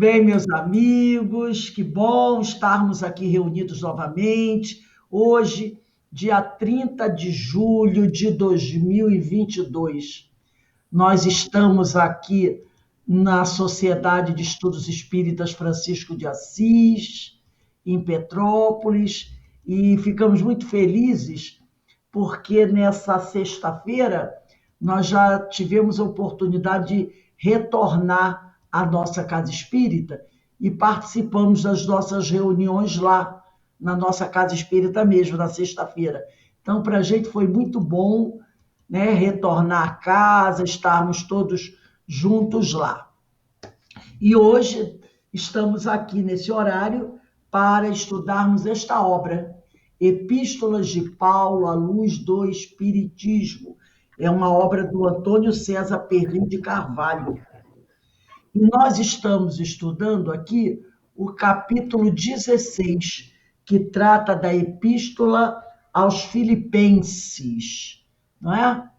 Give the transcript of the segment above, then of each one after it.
Bem, meus amigos, que bom estarmos aqui reunidos novamente. Hoje, dia 30 de julho de 2022, nós estamos aqui na Sociedade de Estudos Espíritas Francisco de Assis, em Petrópolis, e ficamos muito felizes porque nessa sexta-feira nós já tivemos a oportunidade de retornar à nossa casa espírita e participamos das nossas reuniões lá na nossa casa espírita mesmo, na sexta-feira. Então, para a gente foi muito bom, né, retornar à casa, estarmos todos juntos lá. E hoje estamos aqui nesse horário para estudarmos esta obra, Epístolas de Paulo à Luz do Espiritismo. É uma obra do Antônio César Perrin de Carvalho. E nós estamos estudando aqui o capítulo 16, que trata da Epístola aos Filipenses, não é?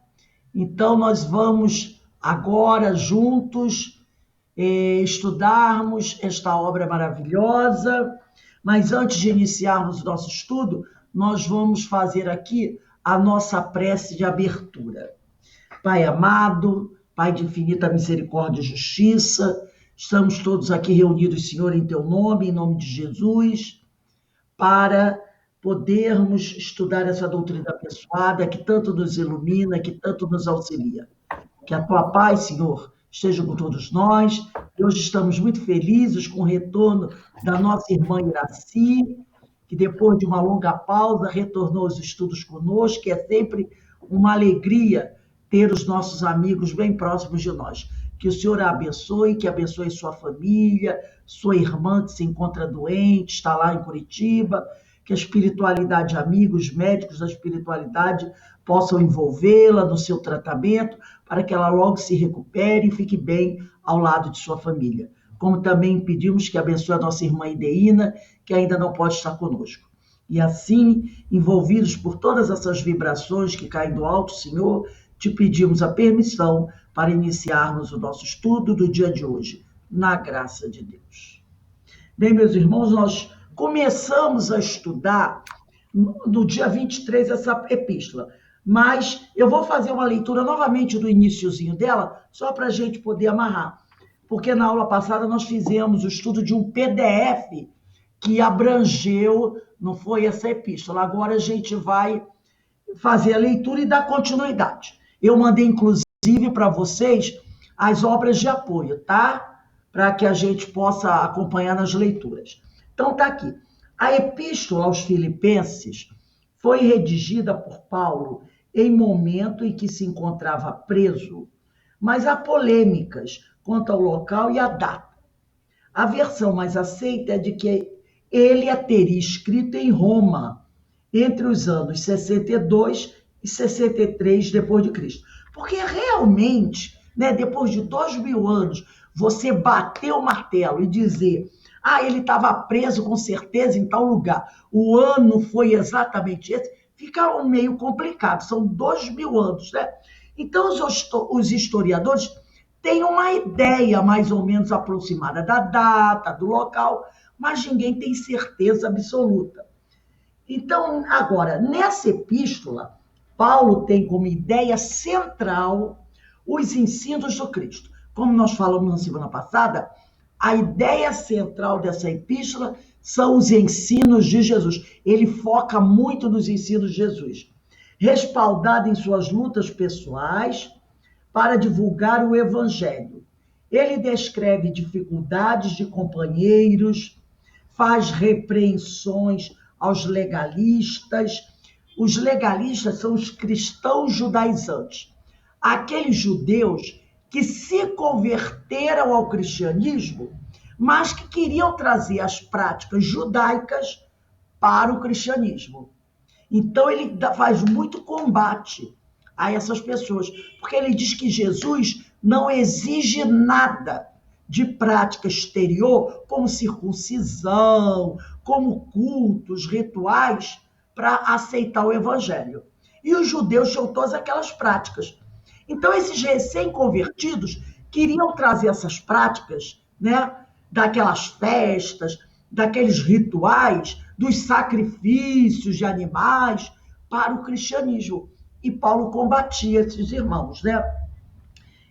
Então, nós vamos agora juntos estudarmos esta obra maravilhosa, mas antes de iniciarmos o nosso estudo, nós vamos fazer aqui a nossa prece de abertura. Pai amado, Pai de infinita misericórdia e justiça, estamos todos aqui reunidos, Senhor, em Teu nome, em nome de Jesus, para podermos estudar essa doutrina abençoada que tanto nos ilumina, que tanto nos auxilia. Que a Tua paz, Senhor, esteja com todos nós. E hoje estamos muito felizes com o retorno da nossa irmã Iraci, que depois de uma longa pausa retornou aos estudos conosco, que é sempre uma alegria ter os nossos amigos bem próximos de nós. Que o Senhor a abençoe, que abençoe sua família, sua irmã que se encontra doente, está lá em Curitiba, que a espiritualidade, amigos, médicos da espiritualidade possam envolvê-la no seu tratamento, para que ela logo se recupere e fique bem ao lado de sua família. Como também pedimos que abençoe a nossa irmã Ideína, que ainda não pode estar conosco. E assim, envolvidos por todas essas vibrações que caem do alto, Senhor, te pedimos a permissão para iniciarmos o nosso estudo do dia de hoje, na graça de Deus. Bem, meus irmãos, nós começamos a estudar no dia 23 essa epístola, mas eu vou fazer uma leitura novamente do iniciozinho dela, só para a gente poder amarrar, porque na aula passada nós fizemos o estudo de um PDF que abrangeu, não foi essa epístola, agora a gente vai fazer a leitura e dar continuidade. Eu mandei, inclusive, para vocês as obras de apoio, tá? Para que a gente possa acompanhar nas leituras. Então, tá aqui. A Epístola aos Filipenses foi redigida por Paulo em momento em que se encontrava preso, mas há polêmicas quanto ao local e à data. A versão mais aceita é de que ele a teria escrito em Roma, entre os anos 62 e 63 depois de Cristo. Porque realmente, né, depois de 2000 anos, você bater o martelo e dizer, ele estava preso com certeza em tal lugar, o ano foi exatamente esse, fica meio complicado, são 2000 anos, né? Então, os historiadores têm uma ideia mais ou menos aproximada da data, do local, mas ninguém tem certeza absoluta. Então, agora, nessa epístola, Paulo tem como ideia central os ensinos do Cristo. Como nós falamos na semana passada, a ideia central dessa epístola são os ensinos de Jesus. Ele foca muito nos ensinos de Jesus, respaldado em suas lutas pessoais para divulgar o evangelho. Ele descreve dificuldades de companheiros, faz repreensões aos legalistas. Os legalistas são os cristãos judaizantes, aqueles judeus que se converteram ao cristianismo, mas que queriam trazer as práticas judaicas para o cristianismo. Então, ele faz muito combate a essas pessoas, porque ele diz que Jesus não exige nada de prática exterior, como circuncisão, como cultos, rituais, para aceitar o evangelho. E os judeus tinham todas aquelas práticas. Então, esses recém-convertidos queriam trazer essas práticas, né, daquelas festas, daqueles rituais, dos sacrifícios de animais para o cristianismo. E Paulo combatia esses irmãos, né?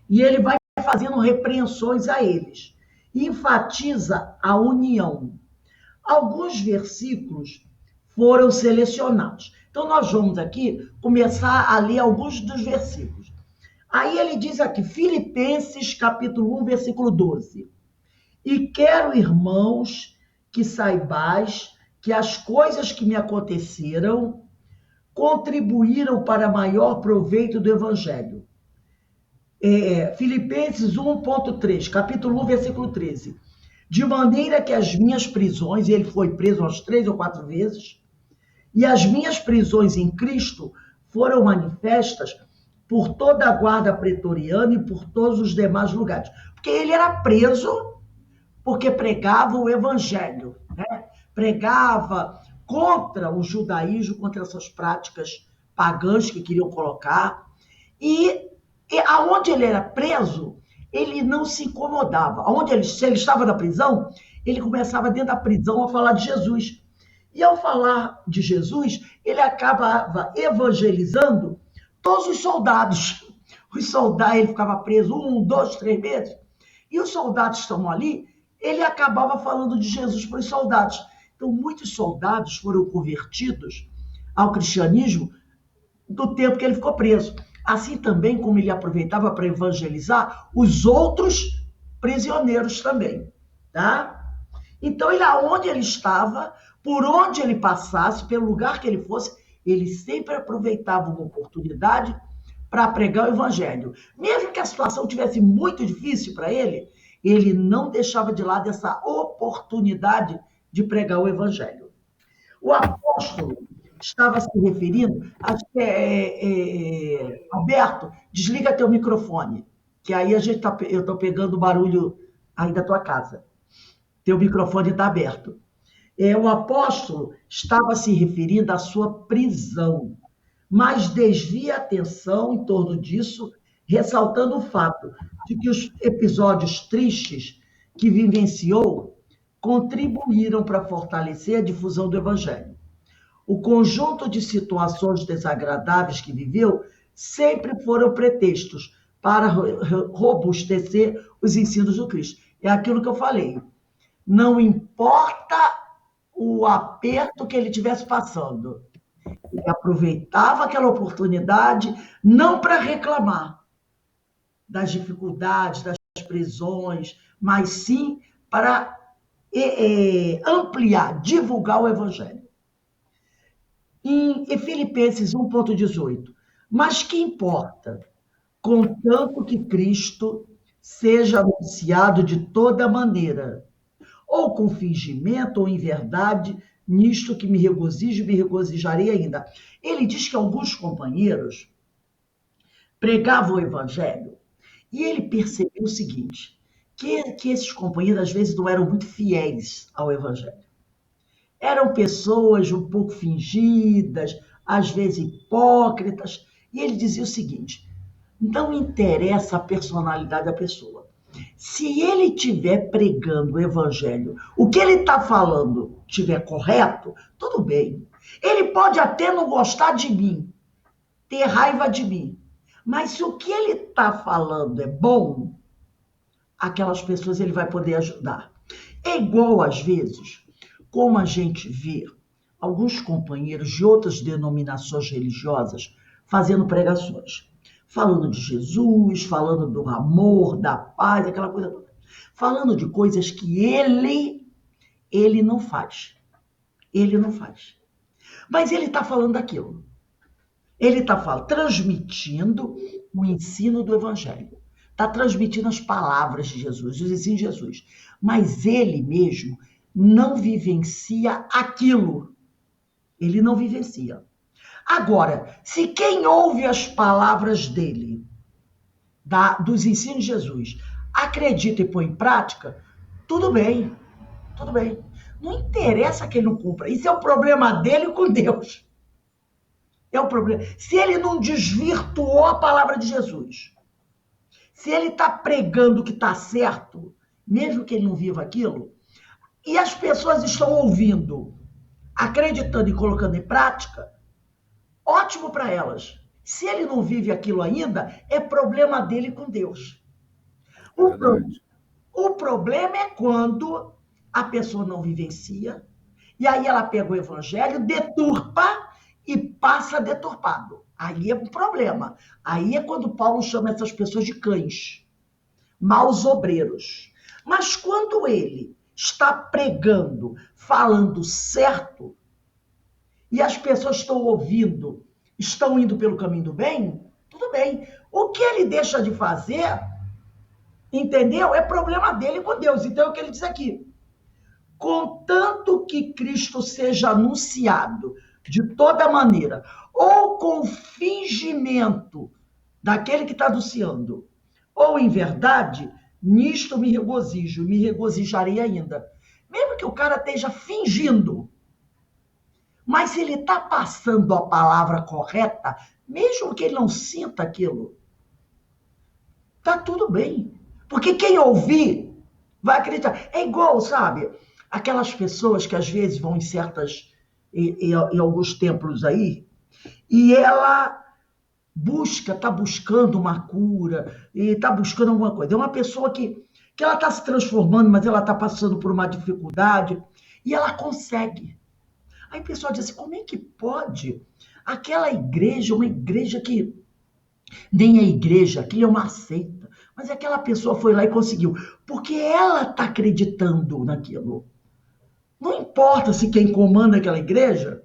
E ele vai fazendo repreensões a eles. E enfatiza a união. Alguns versículos foram selecionados. Então, nós vamos aqui começar a ler alguns dos versículos. Aí ele diz aqui, Filipenses, capítulo 1, versículo 12. E quero, irmãos, que saibais que as coisas que me aconteceram contribuíram para maior proveito do Evangelho. Filipenses 1,3, capítulo 1, versículo 13. De maneira que as minhas prisões, e ele foi preso umas 3 ou 4 vezes, e as minhas prisões em Cristo foram manifestas por toda a guarda pretoriana e por todos os demais lugares. Porque ele era preso porque pregava o evangelho, né? Pregava contra o judaísmo, contra essas práticas pagãs que queriam colocar. E aonde ele era preso, ele não se incomodava. Se ele estava na prisão, ele começava dentro da prisão a falar de Jesus. E ao falar de Jesus, ele acabava evangelizando todos os soldados. Os soldados, ele ficava preso 1, 2, 3 meses, e os soldados estão ali, ele acabava falando de Jesus para os soldados. Então, muitos soldados foram convertidos ao cristianismo do tempo que ele ficou preso. Assim também como ele aproveitava para evangelizar os outros prisioneiros também, tá? Então, ele, aonde ele estava, por onde ele passasse, pelo lugar que ele fosse, ele sempre aproveitava uma oportunidade para pregar o evangelho. Mesmo que a situação tivesse muito difícil para ele não deixava de lado essa oportunidade de pregar o evangelho. O apóstolo estava se referindo, acho que Alberto, desliga teu microfone, que aí eu estou pegando o barulho aí da tua casa. Teu microfone está aberto. O apóstolo estava se referindo à sua prisão, mas desvia a atenção em torno disso, ressaltando o fato de que os episódios tristes que vivenciou contribuíram para fortalecer a difusão do evangelho. O conjunto de situações desagradáveis que viveu sempre foram pretextos para robustecer os ensinos do Cristo. É aquilo que eu falei. Não importa o aperto que ele estivesse passando. Ele aproveitava aquela oportunidade não para reclamar das dificuldades, das prisões, mas sim para ampliar, divulgar o evangelho. Em Filipenses 1,18. Mas que importa? Contanto que Cristo seja anunciado de toda maneira, ou com fingimento ou em verdade, nisto que me regozijo e me regozijarei ainda. Ele diz que alguns companheiros pregavam o evangelho e ele percebeu o seguinte, que esses companheiros às vezes não eram muito fiéis ao evangelho. Eram pessoas um pouco fingidas, às vezes hipócritas, e ele dizia o seguinte, não interessa a personalidade da pessoa. Se ele estiver pregando o evangelho, o que ele está falando estiver correto, tudo bem. Ele pode até não gostar de mim, ter raiva de mim, mas se o que ele está falando é bom, aquelas pessoas ele vai poder ajudar. É igual, às vezes, como a gente vê alguns companheiros de outras denominações religiosas fazendo pregações. Falando de Jesus, falando do amor, da paz, aquela coisa toda. Falando de coisas que ele não faz. Ele não faz. Mas ele está falando daquilo. Ele está transmitindo o ensino do Evangelho. Está transmitindo as palavras de Jesus, os ensinos de Jesus. Mas ele mesmo não vivencia aquilo. Ele não vivencia. Agora, se quem ouve as palavras dele, dos ensinos de Jesus, acredita e põe em prática, tudo bem, tudo bem. Não interessa que ele não cumpra. Isso é o problema dele com Deus. É o problema. Se ele não desvirtuou a palavra de Jesus, se ele está pregando que está certo, mesmo que ele não viva aquilo, e as pessoas estão ouvindo, acreditando e colocando em prática, ótimo para elas. Se ele não vive aquilo ainda, é problema dele com Deus. O, pro... o problema é quando a pessoa não vivencia, e aí ela pega o evangelho, deturpa e passa deturpado. Aí é um problema. Aí é quando Paulo chama essas pessoas de cães, maus obreiros. Mas quando ele está pregando, falando certo, e as pessoas estão ouvindo, estão indo pelo caminho do bem, tudo bem. O que ele deixa de fazer, entendeu? É problema dele com Deus. Então é o que ele diz aqui. Contanto que Cristo seja anunciado de toda maneira, ou com fingimento daquele que está anunciando, ou em verdade, nisto me regozijo, me regozijarei ainda. Mesmo que o cara esteja fingindo, mas se ele está passando a palavra correta, mesmo que ele não sinta aquilo, tá tudo bem. Porque quem ouvir vai acreditar. É igual, sabe? Aquelas pessoas que às vezes vão em alguns templos aí, e ela está buscando uma cura, e está buscando alguma coisa. É uma pessoa que ela está se transformando, mas ela está passando por uma dificuldade, e ela consegue. Aí o pessoal diz assim, como é que pode? Aquela igreja, uma igreja que nem é igreja, aquilo é uma seita. Mas aquela pessoa foi lá e conseguiu. Porque ela está acreditando naquilo. Não importa se quem comanda aquela igreja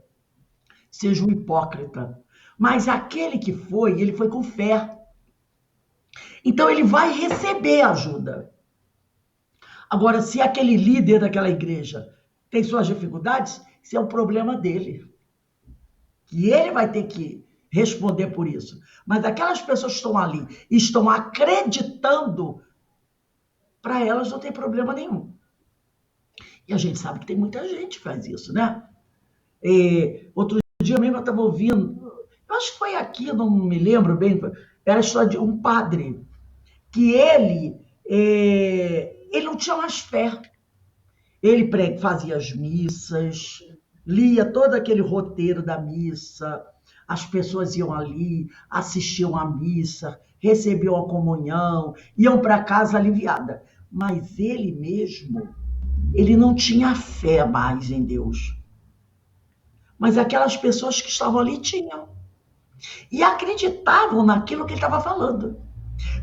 seja um hipócrita. Mas aquele que foi, ele foi com fé. Então ele vai receber ajuda. Agora, se aquele líder daquela igreja tem suas dificuldades, isso é um problema dele. Que ele vai ter que responder por isso. Mas aquelas pessoas que estão ali, estão acreditando, para elas não tem problema nenhum. E a gente sabe que tem muita gente que faz isso, né? Outro dia mesmo eu estava ouvindo, eu acho que foi aqui, não me lembro bem, era a história de um padre, que ele não tinha mais fé. Ele fazia as missas, lia todo aquele roteiro da missa, as pessoas iam ali, assistiam à missa, recebiam a comunhão, iam para casa aliviada. Mas ele mesmo, ele não tinha fé mais em Deus. Mas aquelas pessoas que estavam ali tinham. E acreditavam naquilo que ele estava falando.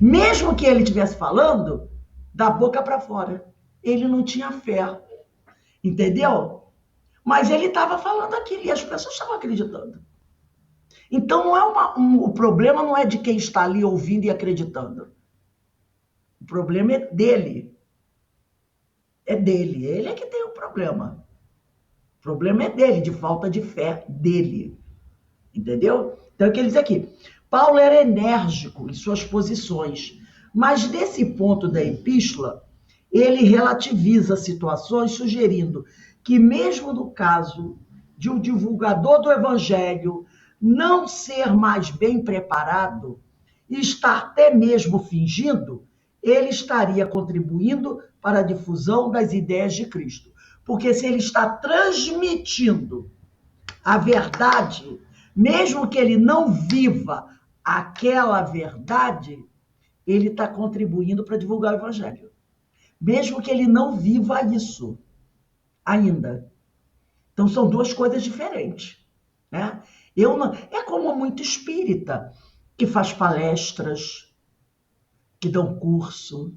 Mesmo que ele estivesse falando da boca para fora. Ele não tinha fé. Entendeu? Mas ele estava falando aquilo e as pessoas estavam acreditando. Então não é o problema não é de quem está ali ouvindo e acreditando. O problema é dele. É dele. Ele é que tem o problema. O problema é dele, de falta de fé dele. Entendeu? Então é o que ele diz aqui. Paulo era enérgico em suas posições, mas nesse ponto da epístola, ele relativiza situações, sugerindo que mesmo no caso de um divulgador do evangelho não ser mais bem preparado e estar até mesmo fingindo, ele estaria contribuindo para a difusão das ideias de Cristo. Porque se ele está transmitindo a verdade, mesmo que ele não viva aquela verdade, ele está contribuindo para divulgar o evangelho. Mesmo que ele não viva isso ainda. Então, são duas coisas diferentes. Né? É como muito espírita, que faz palestras, que dão curso,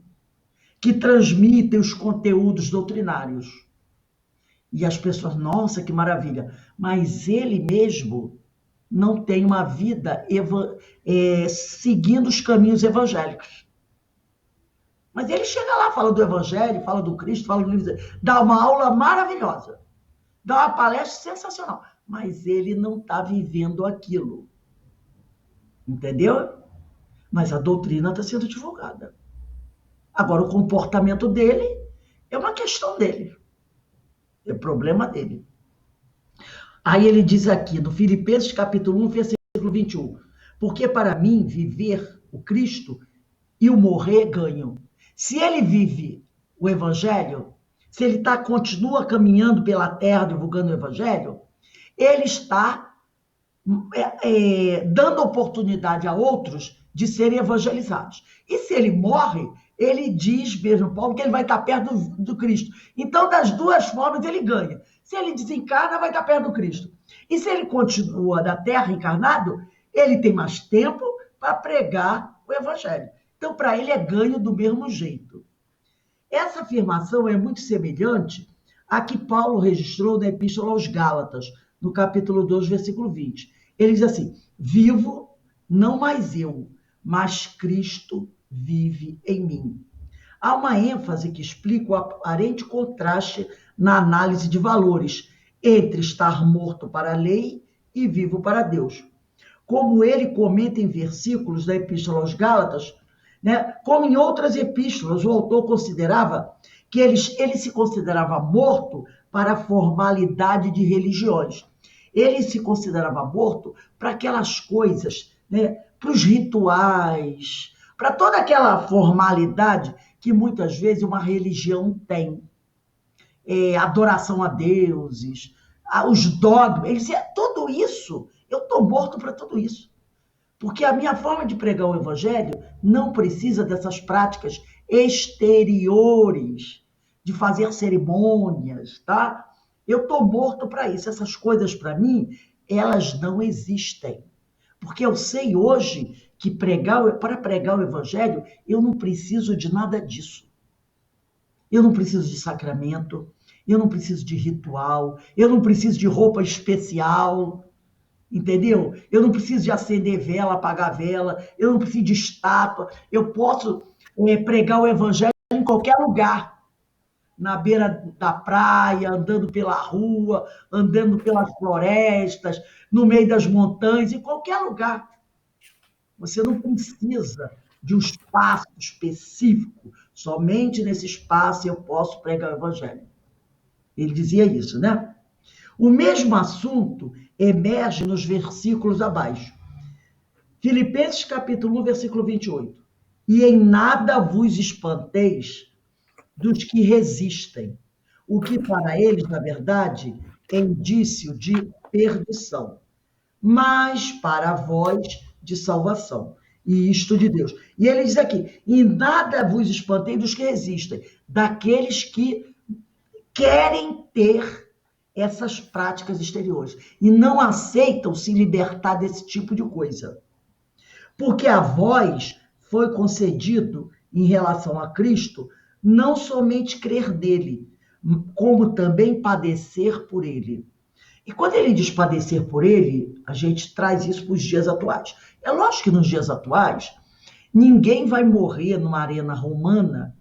que transmitem os conteúdos doutrinários. E as pessoas, nossa, que maravilha. Mas ele mesmo não tem uma vida seguindo os caminhos evangélicos. Mas ele chega lá, fala do evangelho, fala do Cristo, fala do livro, dá uma aula maravilhosa, dá uma palestra sensacional, mas ele não está vivendo aquilo. Entendeu? Mas a doutrina está sendo divulgada. Agora, o comportamento dele é uma questão dele. É problema dele. Aí ele diz aqui, no Filipenses capítulo 1, versículo 21, porque para mim viver o Cristo e o morrer ganho. Se ele vive o evangelho, se ele continua caminhando pela terra divulgando o evangelho, ele está dando oportunidade a outros de serem evangelizados. E se ele morre, ele diz mesmo, Paulo, que ele vai estar perto do Cristo. Então, das duas formas, ele ganha. Se ele desencarna, vai estar perto do Cristo. E se ele continua na terra encarnado, ele tem mais tempo para pregar o evangelho. Então, para ele é ganho do mesmo jeito. Essa afirmação é muito semelhante à que Paulo registrou na Epístola aos Gálatas, no capítulo 2, versículo 20. Ele diz assim: vivo, não mais eu, mas Cristo vive em mim. Há uma ênfase que explica o aparente contraste na análise de valores entre estar morto para a lei e vivo para Deus. Como ele comenta em versículos da Epístola aos Gálatas, né, como em outras epístolas, o autor considerava que ele se considerava morto para a formalidade de religiões. Ele se considerava morto para aquelas coisas, né, para os rituais, para toda aquela formalidade que muitas vezes uma religião tem. Adoração a deuses, os dogmas. Ele dizia, tudo isso, eu estou morto para tudo isso. Porque a minha forma de pregar o evangelho não precisa dessas práticas exteriores, de fazer cerimônias, tá? Eu estou morto para isso. Essas coisas, para mim, elas não existem. Porque eu sei hoje que para pregar o evangelho, eu não preciso de nada disso. Eu não preciso de sacramento, eu não preciso de ritual, eu não preciso de roupa especial, entendeu? Eu não preciso de acender vela, apagar vela, eu não preciso de estátua, eu posso pregar o evangelho em qualquer lugar, na beira da praia, andando pela rua, andando pelas florestas, no meio das montanhas, em qualquer lugar. Você não precisa de um espaço específico, somente nesse espaço eu posso pregar o evangelho. Ele dizia isso, né? O mesmo assunto emerge nos versículos abaixo. Filipenses capítulo 1, versículo 28. E em nada vos espanteis dos que resistem, o que para eles, na verdade, é indício de perdição, mas para vós de salvação. E isto de Deus. E ele diz aqui, em nada vos espanteis dos que resistem, daqueles que querem ter essas práticas exteriores e não aceitam se libertar desse tipo de coisa. Porque a vós foi concedido, em relação a Cristo, não somente crer nele, como também padecer por ele. E quando ele diz padecer por ele, a gente traz isso para os dias atuais. É lógico que nos dias atuais, ninguém vai morrer numa arena romana,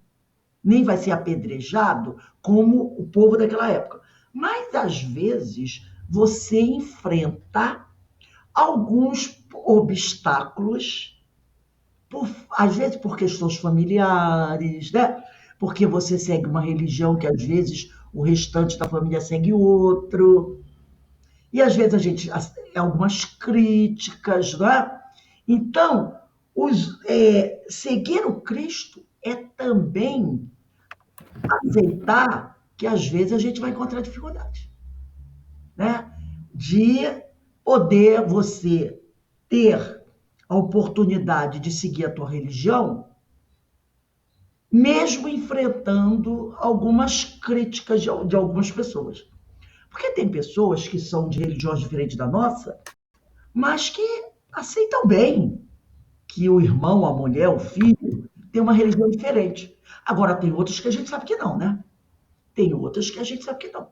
nem vai ser apedrejado como o povo daquela época. Mas, às vezes, você enfrenta alguns obstáculos, às vezes por questões familiares, né? Porque você segue uma religião que, às vezes, o restante da família segue outro. E, às vezes, a gente algumas críticas, não é? Então, seguir o Cristo é também aceitar que, às vezes, a gente vai encontrar dificuldade, né? De poder você ter a oportunidade de seguir a tua religião, mesmo enfrentando algumas críticas de algumas pessoas. Porque tem pessoas que são de religiões diferentes da nossa, mas que aceitam bem que o irmão, a mulher, o filho tem uma religião diferente. Agora, tem outras que a gente sabe que não, né? Tem outras que a gente sabe que não.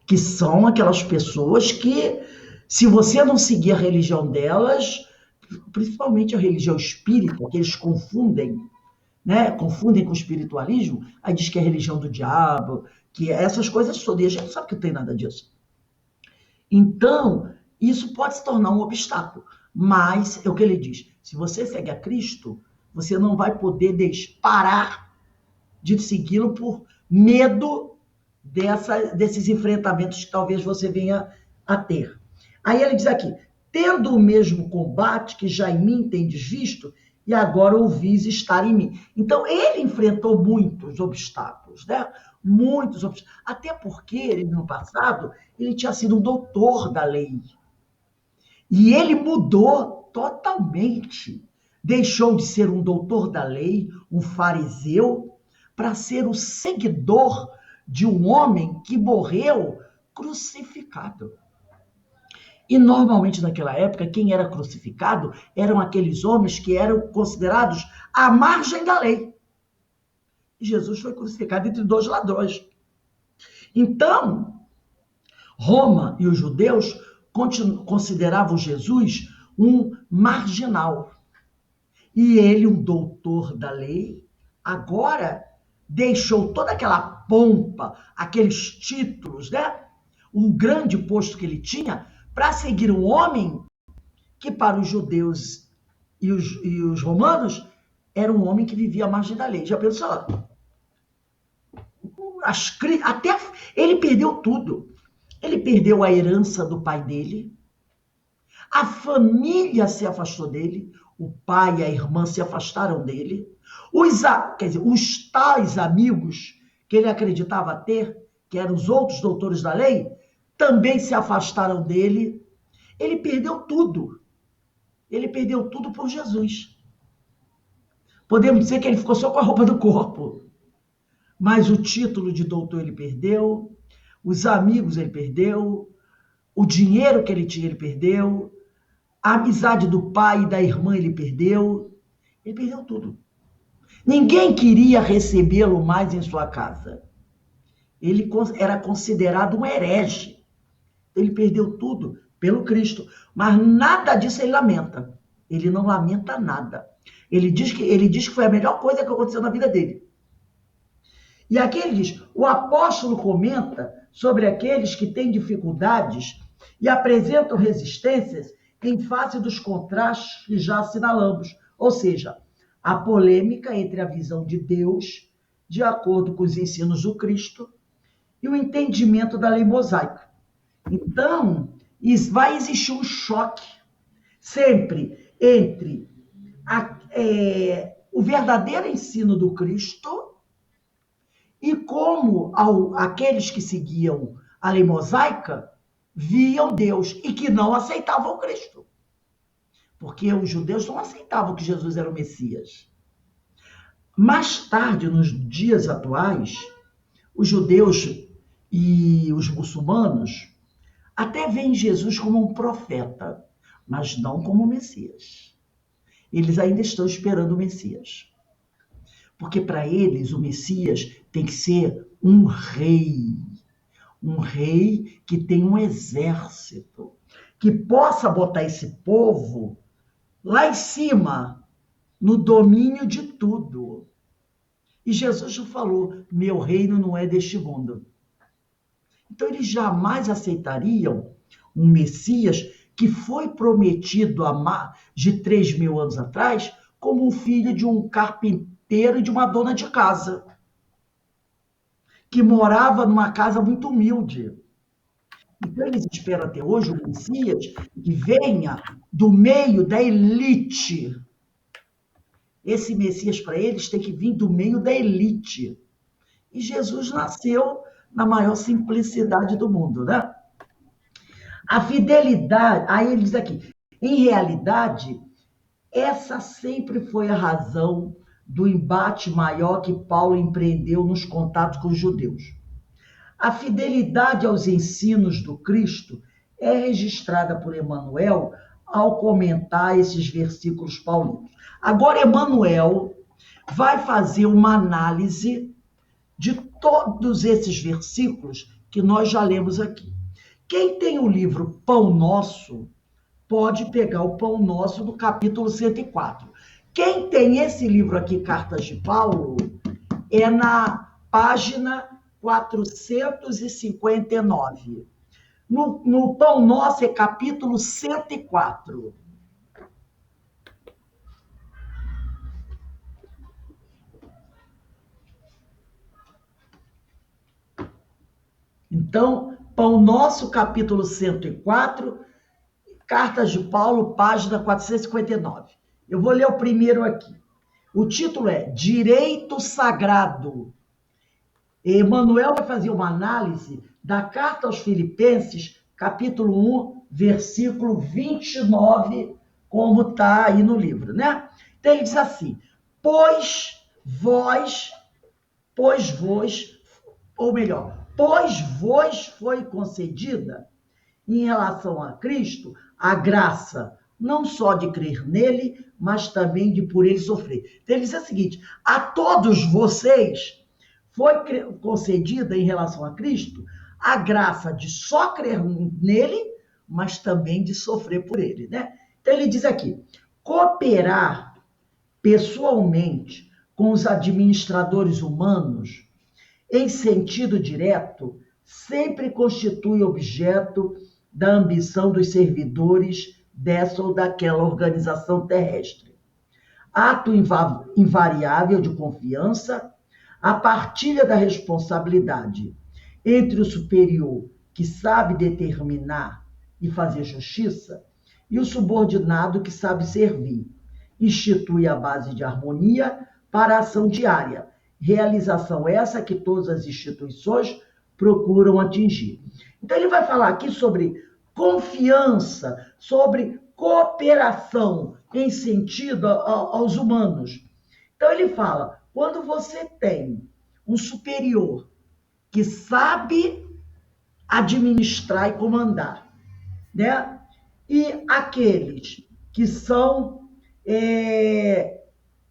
Que são aquelas pessoas que, se você não seguir a religião delas, principalmente a religião espírita, que eles confundem, né? Confundem com o espiritualismo, aí diz que é a religião do diabo, que essas coisas todas, e a gente não sabe que não tem nada disso. Então, isso pode se tornar um obstáculo, mas é o que ele diz, se você segue a Cristo, você não vai poder parar de segui-lo por medo desses enfrentamentos que talvez você venha a ter. Aí ele diz aqui, tendo o mesmo combate que já em mim tendes visto, e agora ouvis estar em mim. Então, ele enfrentou muitos obstáculos, né? Muitos obstáculos. Até porque, ele, no passado, ele tinha sido um doutor da lei. E ele mudou totalmente. Deixou de ser um doutor da lei, um fariseu, para ser o seguidor de um homem que morreu crucificado. E normalmente naquela época, quem era crucificado eram aqueles homens que eram considerados à margem da lei. E Jesus foi crucificado entre dois ladrões. Então, Roma e os judeus consideravam Jesus um marginal. E ele, um doutor da lei, agora deixou toda aquela pompa, aqueles títulos, né? Um grande posto que ele tinha, para seguir um homem que para os judeus e os romanos era um homem que vivia à margem da lei. Já pensou? Até ele perdeu tudo. Ele perdeu a herança do pai dele, a família se afastou dele, o pai e a irmã se afastaram dele, os tais amigos que ele acreditava ter, que eram os outros doutores da lei, também se afastaram dele. Ele perdeu tudo. Ele perdeu tudo por Jesus. Podemos dizer que ele ficou só com a roupa do corpo. Mas o título de doutor ele perdeu, os amigos ele perdeu, o dinheiro que ele tinha ele perdeu, a amizade do pai e da irmã ele perdeu tudo. Ninguém queria recebê-lo mais em sua casa. Ele era considerado um herege. Ele perdeu tudo pelo Cristo. Mas nada disso ele lamenta. Ele não lamenta nada. Ele diz que foi a melhor coisa que aconteceu na vida dele. E aqui ele diz, o apóstolo comenta sobre aqueles que têm dificuldades e apresentam resistências em face dos contrastes que já assinalamos, ou seja, a polêmica entre a visão de Deus, de acordo com os ensinos do Cristo, e o entendimento da lei mosaica. Então, vai existir um choque sempre entre o verdadeiro ensino do Cristo e como aqueles que seguiam a lei mosaica viam Deus e que não aceitavam o Cristo. Porque os judeus não aceitavam que Jesus era o Messias. Mais tarde, nos dias atuais, os judeus e os muçulmanos até veem Jesus como um profeta, mas não como Messias. Eles ainda estão esperando o Messias. Porque para eles o Messias tem que ser um rei que tem um exército, que possa botar esse povo lá em cima, no domínio de tudo. E Jesus já falou, meu reino não é deste mundo. Então eles jamais aceitariam um Messias que foi prometido há mais de 3.000 anos atrás como um filho de um carpinteiro e de uma dona de casa, que morava numa casa muito humilde. Então eles esperam até hoje o Messias que venha do meio da elite. Esse Messias para eles tem que vir do meio da elite. E Jesus nasceu na maior simplicidade do mundo, né? A fidelidade, aí ele diz aqui, em realidade, essa sempre foi a razão do embate maior que Paulo empreendeu nos contatos com os judeus. A fidelidade aos ensinos do Cristo é registrada por Emmanuel ao comentar esses versículos paulinos. Agora, Emmanuel vai fazer uma análise de todos esses versículos que nós já lemos aqui. Quem tem o livro Pão Nosso, pode pegar o Pão Nosso do capítulo 104. Quem tem esse livro aqui, Cartas de Paulo, é na página 459. No Pão Nosso é capítulo 104. Então, Pão Nosso, capítulo 104, Cartas de Paulo, página 459. Eu vou ler o primeiro aqui. O título é Direito Sagrado. Emmanuel vai fazer uma análise da carta aos Filipenses, capítulo 1, versículo 29, como está aí no livro, né? Então ele diz assim, pois vos, ou melhor, pois vos foi concedida, em relação a Cristo, a graça, não só de crer nele, mas também de por ele sofrer. Então ele diz o seguinte, a todos vocês foi concedida em relação a Cristo a graça de só crer nele, mas também de sofrer por ele, né? Então ele diz aqui, cooperar pessoalmente com os administradores humanos em sentido direto sempre constitui objeto da ambição dos servidores dessa ou daquela organização terrestre. Ato invariável de confiança, a partilha da responsabilidade entre o superior, que sabe determinar e fazer justiça, e o subordinado, que sabe servir. Institui a base de harmonia para a ação diária, realização essa que todas as instituições procuram atingir. Então, ele vai falar aqui sobre confiança, sobre cooperação em sentido aos humanos. Então, ele fala, quando você tem um superior que sabe administrar e comandar, né? E aqueles que são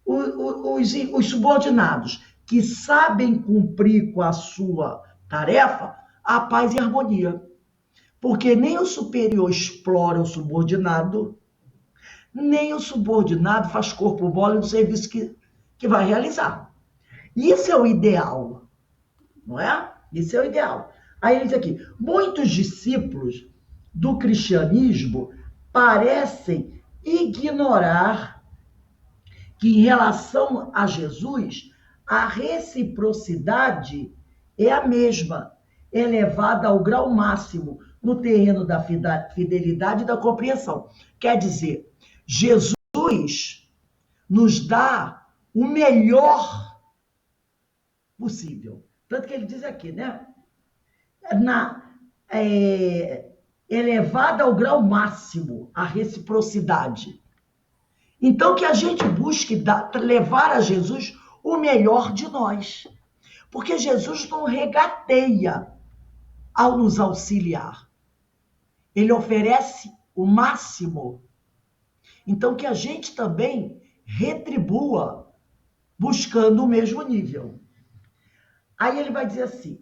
os subordinados, que sabem cumprir com a sua tarefa, a paz e a harmonia. Porque nem o superior explora o subordinado, nem o subordinado faz corpo mole no serviço que vai realizar. Isso é o ideal, não é? Isso é o ideal. Aí ele diz aqui, muitos discípulos do cristianismo parecem ignorar que em relação a Jesus, a reciprocidade é a mesma, elevada ao grau máximo no terreno da fidelidade e da compreensão. Quer dizer, Jesus nos dá o melhor possível. Tanto que ele diz aqui, né? Elevada ao grau máximo a reciprocidade. Então, que a gente busque levar a Jesus o melhor de nós. Porque Jesus não regateia ao nos auxiliar. Ele oferece o máximo. Então, que a gente também retribua buscando o mesmo nível. Aí ele vai dizer assim,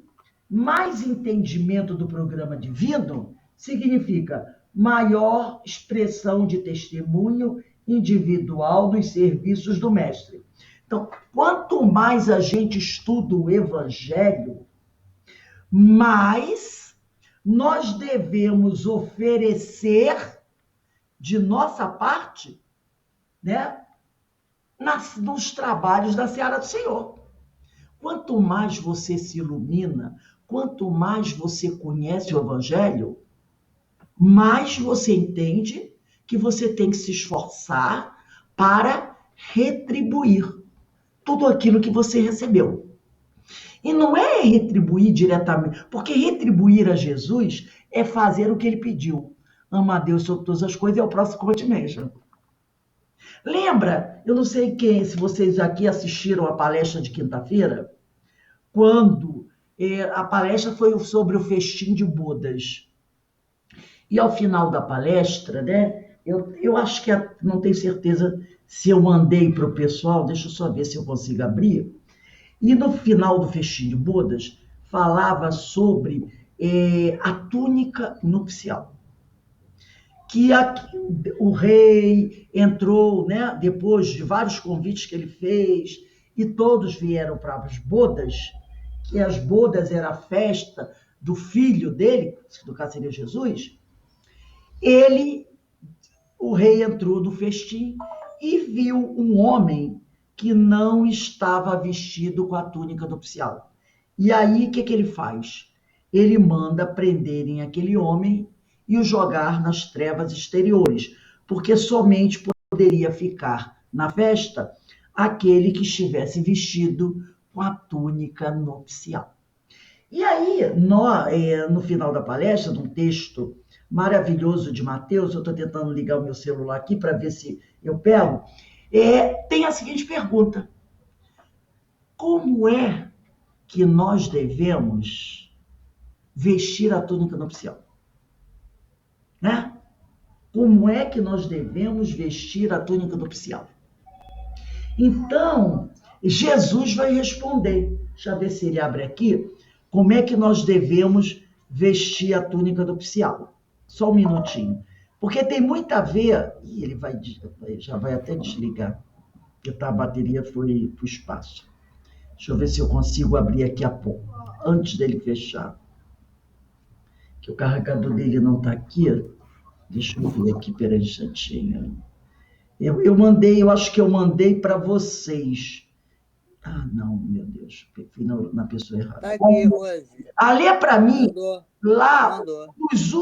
mais entendimento do programa divino significa maior expressão de testemunho individual dos serviços do mestre. Então, quanto mais a gente estuda o evangelho, mais nós devemos oferecer de nossa parte, né, nos trabalhos da seara do Senhor. Quanto mais você se ilumina, quanto mais você conhece o evangelho, mais você entende que você tem que se esforçar para retribuir tudo aquilo que você recebeu. E não é retribuir diretamente, porque retribuir a Jesus é fazer o que ele pediu. Ama a Deus sobre todas as coisas e ao próximo como a ti mesmo. Lembra, eu não sei se vocês aqui assistiram a palestra de quinta-feira, quando a palestra foi sobre o festim de bodas. E ao final da palestra, né, eu acho que, não tenho certeza se eu mandei para o pessoal, deixa eu só ver se eu consigo abrir. E no final do festim de bodas, falava sobre a túnica nupcial. Que o rei entrou, né, depois de vários convites que ele fez, e todos vieram para as bodas, que as bodas era a festa do filho dele, no caso seria Jesus. O rei entrou no festim e viu um homem que não estava vestido com a túnica nupcial. E aí, o que ele faz? Ele manda prenderem aquele homem e o jogar nas trevas exteriores, porque somente poderia ficar na festa aquele que estivesse vestido com a túnica nupcial. E aí, no final da palestra, num texto maravilhoso de Mateus, eu estou tentando ligar o meu celular aqui para ver se eu pego, tem a seguinte pergunta: como é que nós devemos vestir a túnica nupcial? Né? Como é que nós devemos vestir a túnica nupcial? Então, Jesus vai responder. Deixa eu ver se ele abre aqui. Como é que nós devemos vestir a túnica nupcial? Só um minutinho. Porque tem muito a ver... Ih, ele já vai até desligar, porque a bateria foi para o espaço. Deixa eu ver se eu consigo abrir aqui a pouco, antes dele fechar. Que o carregador dele não está aqui. Deixa eu ver aqui, peraí, instantinho. Eu acho que eu mandei para vocês. Ah, não, meu Deus, fui na pessoa errada. Tá aqui, Rose. Ali é para mim, lá, Mandou. um dos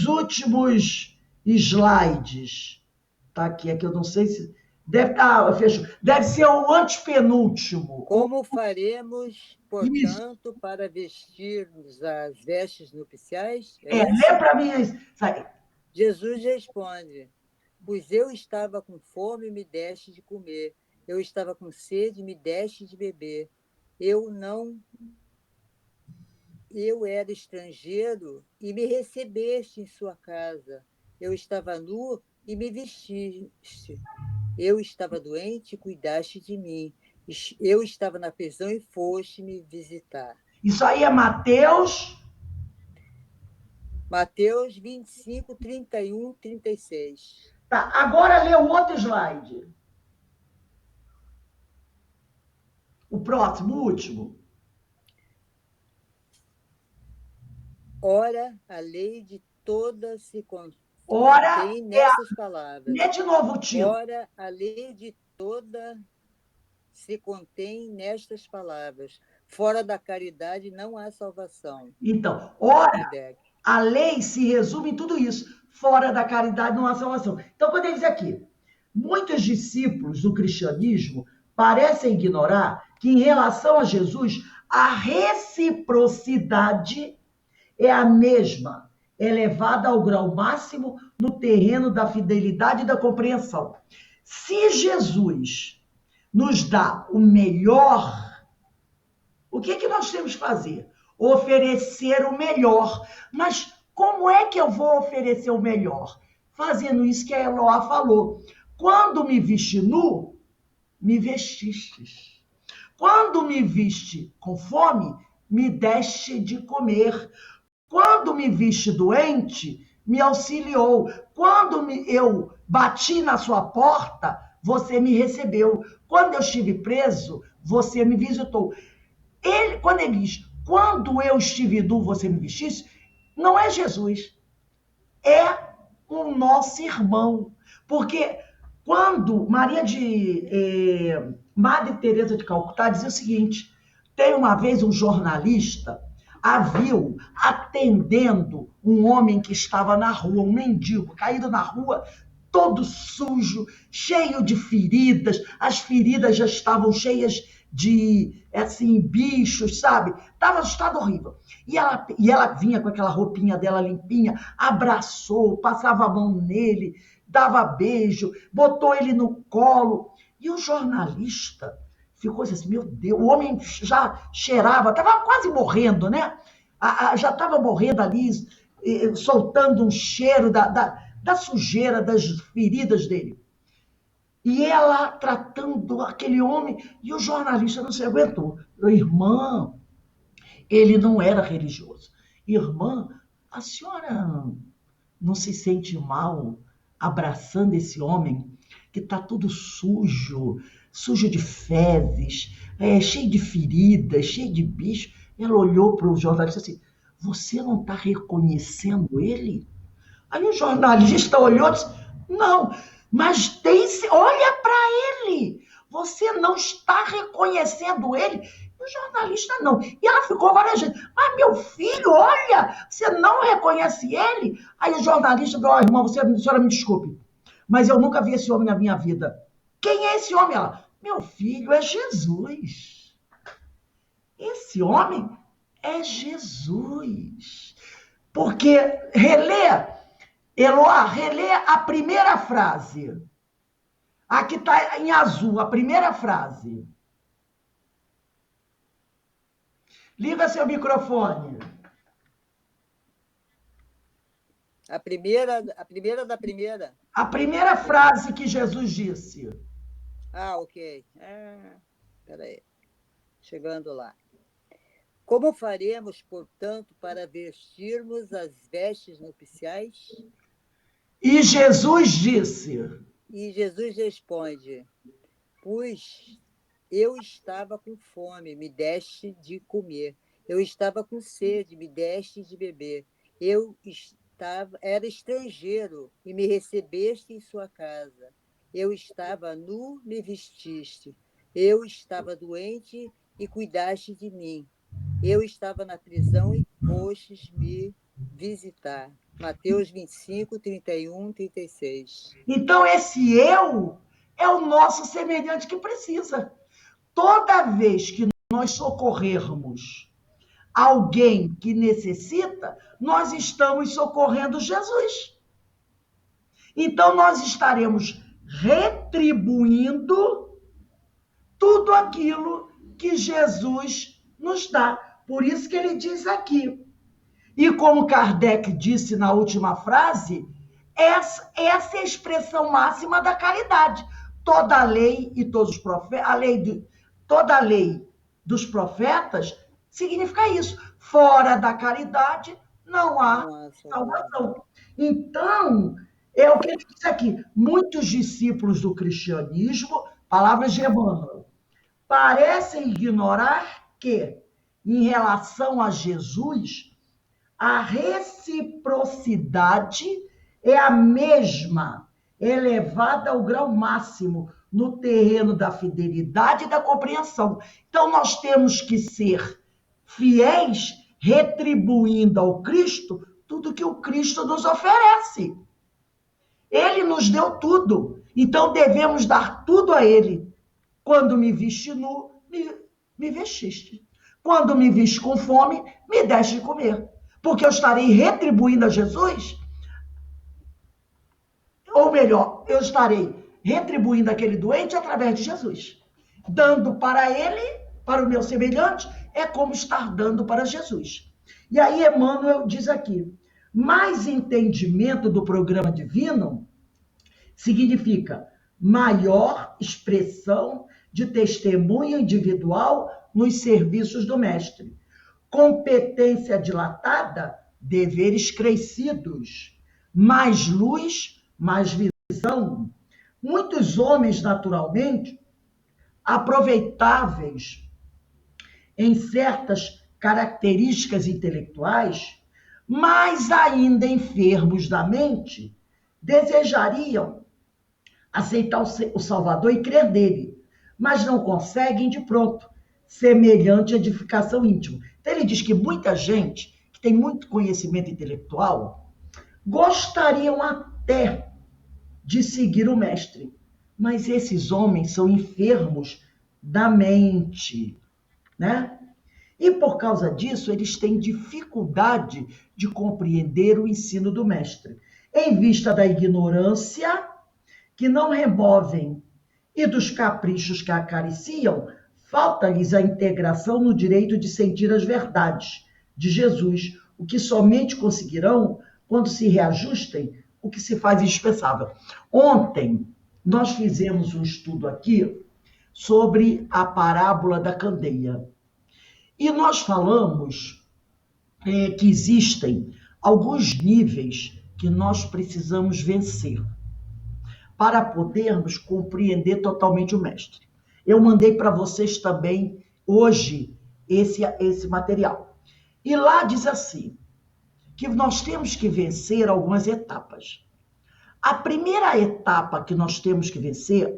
últimos slides. Tá aqui, é que eu não sei se... fechou. Deve ser o antepenúltimo. Como faremos, portanto, para vestirmos as vestes nupciais? Lê para mim. Sabe? Jesus responde: pois eu estava com fome e me deste de comer. Eu estava com sede e me deste de beber. Eu era estrangeiro e me recebeste em sua casa. Eu estava nu e me vestiste. Eu estava doente e cuidaste de mim. Eu estava na prisão e foste me visitar. Isso aí é Mateus 25, 31, 36. Tá, agora lê o outro slide. O próximo, o último. Ora, a lei de toda se contém nessas palavras. Lê de novo o título. Ora, a lei de toda se contém nestas palavras. Fora da caridade não há salvação. Então, ora, a lei se resume em tudo isso. Fora da caridade não há salvação. Então, quando ele diz aqui, muitos discípulos do cristianismo parecem ignorar que, em relação a Jesus, a reciprocidade é a mesma, elevada ao grau máximo no terreno da fidelidade e da compreensão. Se Jesus nos dá o melhor, o que é que nós temos que fazer? Oferecer o melhor. Mas como é que eu vou oferecer o melhor? Fazendo isso que a Eloá falou. Quando me viste nu, me vestistes. Quando me viste com fome, me deste de comer. Quando me viste doente, me auxiliou. Quando eu bati na sua porta, você me recebeu. Quando eu estive preso, você me visitou. Quando ele diz, quando eu estive nu, você me vestisse, não é Jesus. É o nosso irmão. Porque quando Madre Teresa de Calcutá dizia o seguinte, tem uma vez um jornalista a viu atendendo um homem que estava na rua, um mendigo, caído na rua, todo sujo, cheio de feridas, as feridas já estavam cheias de, assim, bichos, sabe? Estava um estado horrível. E ela vinha com aquela roupinha dela limpinha, abraçou, passava a mão nele, dava beijo, botou ele no colo. E o jornalista ficou assim, meu Deus, o homem já cheirava, estava quase morrendo, né? Já estava morrendo ali, soltando um cheiro da sujeira, das feridas dele. E ela tratando aquele homem, e o jornalista não se aguentou. Irmã, ele não era religioso. Irmã, a senhora não se sente mal abraçando esse homem que está todo sujo, sujo de fezes, cheio de feridas, cheio de bicho? Ela olhou para o jornalista assim, você não está reconhecendo ele? Aí o jornalista olhou e disse, não, mas olha para ele, você não está reconhecendo ele? O jornalista não. E ela ficou várias vezes. Mas meu filho, olha, você não reconhece ele? Aí o jornalista falou, irmã, a senhora me desculpe, mas eu nunca vi esse homem na minha vida. Quem é esse homem? Ela, meu filho, é Jesus. Esse homem é Jesus. Porque Eloá, relê a primeira frase. Aqui está em azul, a primeira frase. Liga seu microfone. Da primeira. A primeira frase que Jesus disse. Ok. Peraí. Chegando lá. Como faremos, portanto, para vestirmos as vestes nupciais? E Jesus disse. E Jesus responde: Pois eu estava com fome, me deste de comer. Eu estava com sede, me deste de beber. Era estrangeiro e me recebeste em sua casa. Eu estava nu, me vestiste. Eu estava doente e cuidaste de mim. Eu estava na prisão e fostes me visitar. Mateus 25, 31, 36. Então, esse eu é o nosso semelhante que precisa. Toda vez que nós socorrermos alguém que necessita, nós estamos socorrendo Jesus. Então, nós estaremos retribuindo tudo aquilo que Jesus nos dá. Por isso que ele diz aqui. E como Kardec disse na última frase, essa é a expressão máxima da caridade. Toda a lei e todos os profetas, toda a lei dos profetas significa isso. Fora da caridade não há salvação. Então, é o que ele diz aqui. Muitos discípulos do cristianismo, palavras de Emmanuel, parecem ignorar que, em relação a Jesus, a reciprocidade é a mesma, elevada ao grau máximo, no terreno da fidelidade e da compreensão. Então, nós temos que ser fiéis, retribuindo ao Cristo tudo que o Cristo nos oferece. Ele nos deu tudo, então devemos dar tudo a ele. Quando me viste nu, me vestiste. Quando me viste com fome, me deste de comer. Porque eu estarei retribuindo a Jesus, ou melhor, eu estarei retribuindo aquele doente através de Jesus. Dando para ele, para o meu semelhante, é como estar dando para Jesus. E aí Emmanuel diz aqui, mais entendimento do programa divino significa maior expressão de testemunho individual nos serviços do mestre. Competência dilatada, deveres crescidos, mais luz, mais visão. Muitos homens, naturalmente, aproveitáveis em certas características intelectuais, mas ainda enfermos da mente, desejariam aceitar o Salvador e crer nele, mas não conseguem de pronto, semelhante edificação íntima. Então ele diz que muita gente que tem muito conhecimento intelectual gostariam até de seguir o mestre, mas esses homens são enfermos da mente, né? E por causa disso, eles têm dificuldade de compreender o ensino do mestre, em vista da ignorância que não removem e dos caprichos que acariciam, falta-lhes a integração no direito de sentir as verdades de Jesus, o que somente conseguirão quando se reajustem o que se faz indispensável. Ontem, nós fizemos um estudo aqui sobre a parábola da candeia. E nós falamos que existem alguns níveis que nós precisamos vencer para podermos compreender totalmente o mestre. Eu mandei para vocês também hoje esse material. E lá diz assim, que nós temos que vencer algumas etapas. A primeira etapa que nós temos que vencer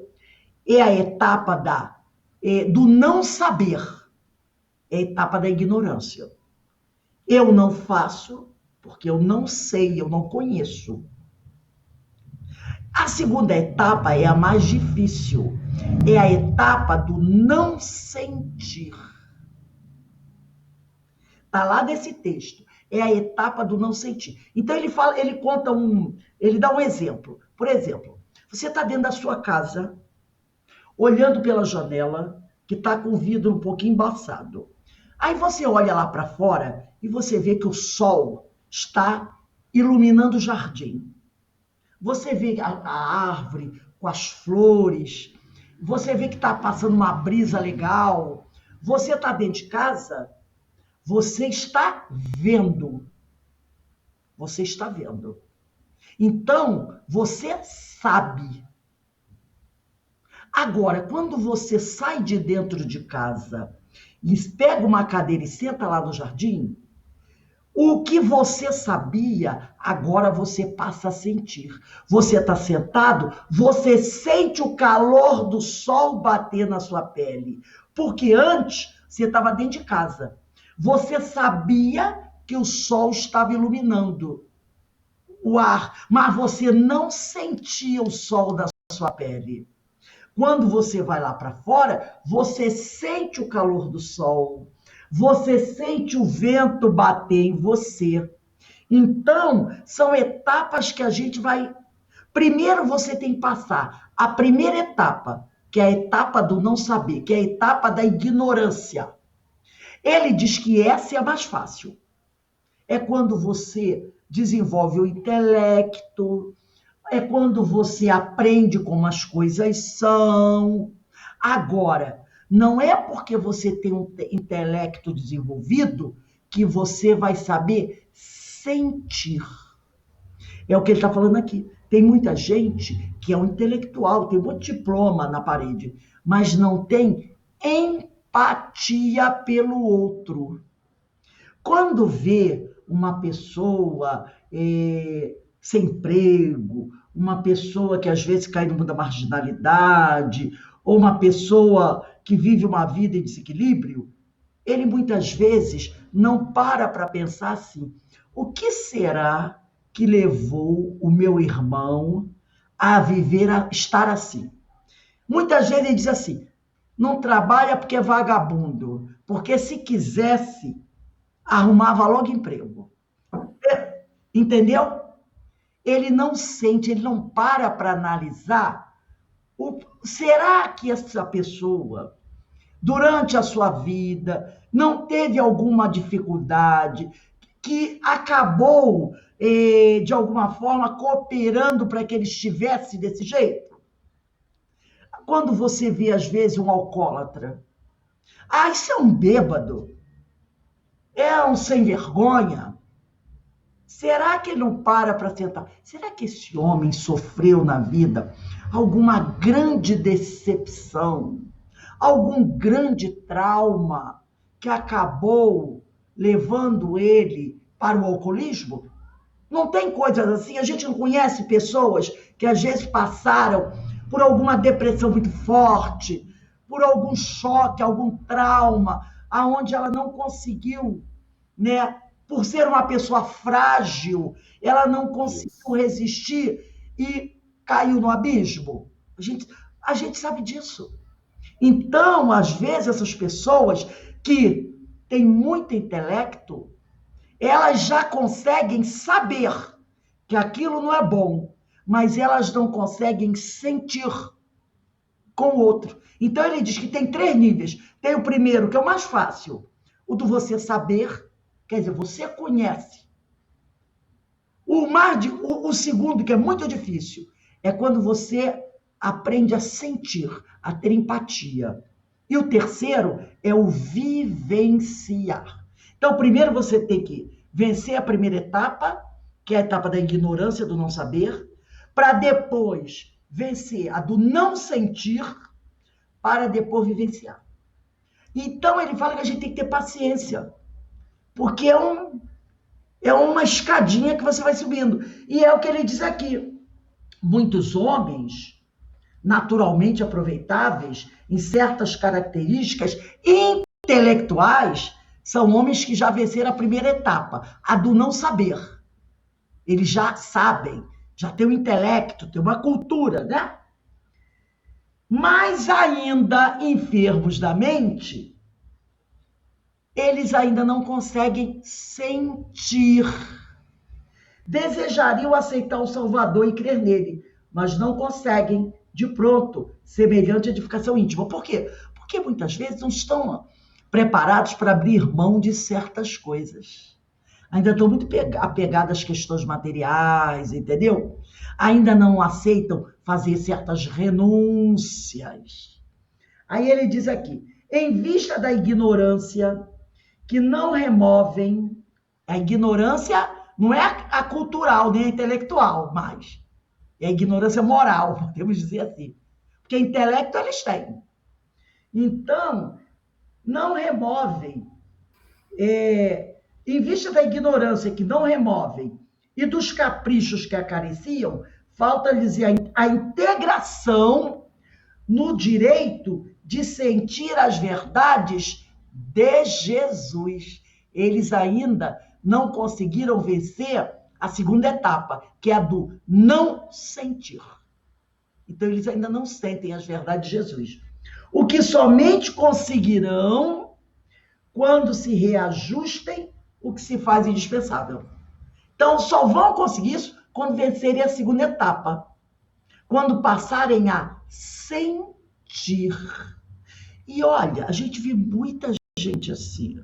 é a etapa do não saber. é a etapa da ignorância. Eu não faço porque eu não sei, eu não conheço. A segunda etapa é a mais difícil. É a etapa do não sentir. Está lá nesse texto. É a etapa do não sentir. Então ele dá um exemplo. Por exemplo, você está dentro da sua casa, olhando pela janela, que está com o vidro um pouquinho embaçado. Aí você olha lá para fora e você vê que o sol está iluminando o jardim. Você vê a árvore com as flores, você vê que está passando uma brisa legal. Você está dentro de casa, você está vendo. Você está vendo. Então, você sabe. Agora, quando você sai de dentro de casa e pega uma cadeira e senta lá no jardim, o que você sabia, agora você passa a sentir. Você está sentado, você sente o calor do sol bater na sua pele. Porque antes você estava dentro de casa. Você sabia que o sol estava iluminando o ar, mas você não sentia o sol da sua pele. Quando você vai lá para fora, você sente o calor do sol, você sente o vento bater em você. Então, são etapas que a gente vai. Primeiro você tem que passar a primeira etapa, que é a etapa do não saber, que é a etapa da ignorância. Ele diz que essa é a mais fácil. É quando você desenvolve o intelecto, é quando você aprende como as coisas são. Agora, não é porque você tem um intelecto desenvolvido que você vai saber sentir. É o que ele está falando aqui. Tem muita gente que é um intelectual, tem um monte de diploma na parede, mas não tem empatia pelo outro. Quando vê uma pessoa sem emprego, uma pessoa que às vezes cai no mundo da marginalidade, ou uma pessoa que vive uma vida em desequilíbrio, ele muitas vezes não para pensar assim: o que será que levou o meu irmão a viver, a estar assim? Muitas vezes ele diz assim: não trabalha porque é vagabundo, porque se quisesse, arrumava logo emprego. Entendeu? Ele não sente, ele não para analisar. Será que essa pessoa, durante a sua vida, não teve alguma dificuldade que acabou, de alguma forma, cooperando para que ele estivesse desse jeito? Quando você vê, às vezes, um alcoólatra, isso é um bêbado, é um sem vergonha. Será que ele não para sentar? Será que esse homem sofreu na vida alguma grande decepção, algum grande trauma que acabou levando ele para o alcoolismo? Não tem coisas assim? A gente não conhece pessoas que às vezes passaram por alguma depressão muito forte, por algum choque, algum trauma, aonde ela não conseguiu, né? Por ser uma pessoa frágil, ela não conseguiu resistir e caiu no abismo. A gente sabe disso. Então, às vezes, essas pessoas que têm muito intelecto, elas já conseguem saber que aquilo não é bom, mas elas não conseguem sentir com o outro. Então, ele diz que tem 3 níveis. Tem o primeiro, que é o mais fácil, o do você saber. Quer dizer, você conhece. O segundo, que é muito difícil, é quando você aprende a sentir, a ter empatia. E o terceiro é o vivenciar. Então, primeiro você tem que vencer a primeira etapa, que é a etapa da ignorância, do não saber, para depois vencer a do não sentir, para depois vivenciar. Então, ele fala que a gente tem que ter paciência, porque é uma escadinha que você vai subindo. E é o que ele diz aqui. Muitos homens, naturalmente aproveitáveis, em certas características, intelectuais são homens que já venceram a primeira etapa, a do não saber. Eles já sabem, já têm um intelecto, têm uma cultura, né? Mas ainda enfermos da mente, eles ainda não conseguem sentir. Desejariam aceitar o Salvador e crer nele, mas não conseguem, de pronto, semelhante edificação íntima. Por quê? Porque muitas vezes não estão preparados para abrir mão de certas coisas. Ainda estão muito apegados às questões materiais, entendeu? Ainda não aceitam fazer certas renúncias. Aí ele diz aqui, em vista da ignorância que não removem, a ignorância não é a cultural nem a intelectual, mas é a ignorância moral, podemos dizer assim. Porque intelecto eles têm. Então, não removem, em vista da ignorância que não removem e dos caprichos que acariciam, falta-lhes a integração no direito de sentir as verdades de Jesus. Eles ainda não conseguiram vencer a segunda etapa, que é a do não sentir. Então, eles ainda não sentem as verdades de Jesus. O que somente conseguirão quando se reajustem o que se faz indispensável. Então, só vão conseguir isso quando vencerem a segunda etapa, quando passarem a sentir. E olha, a gente vê muita gente assim.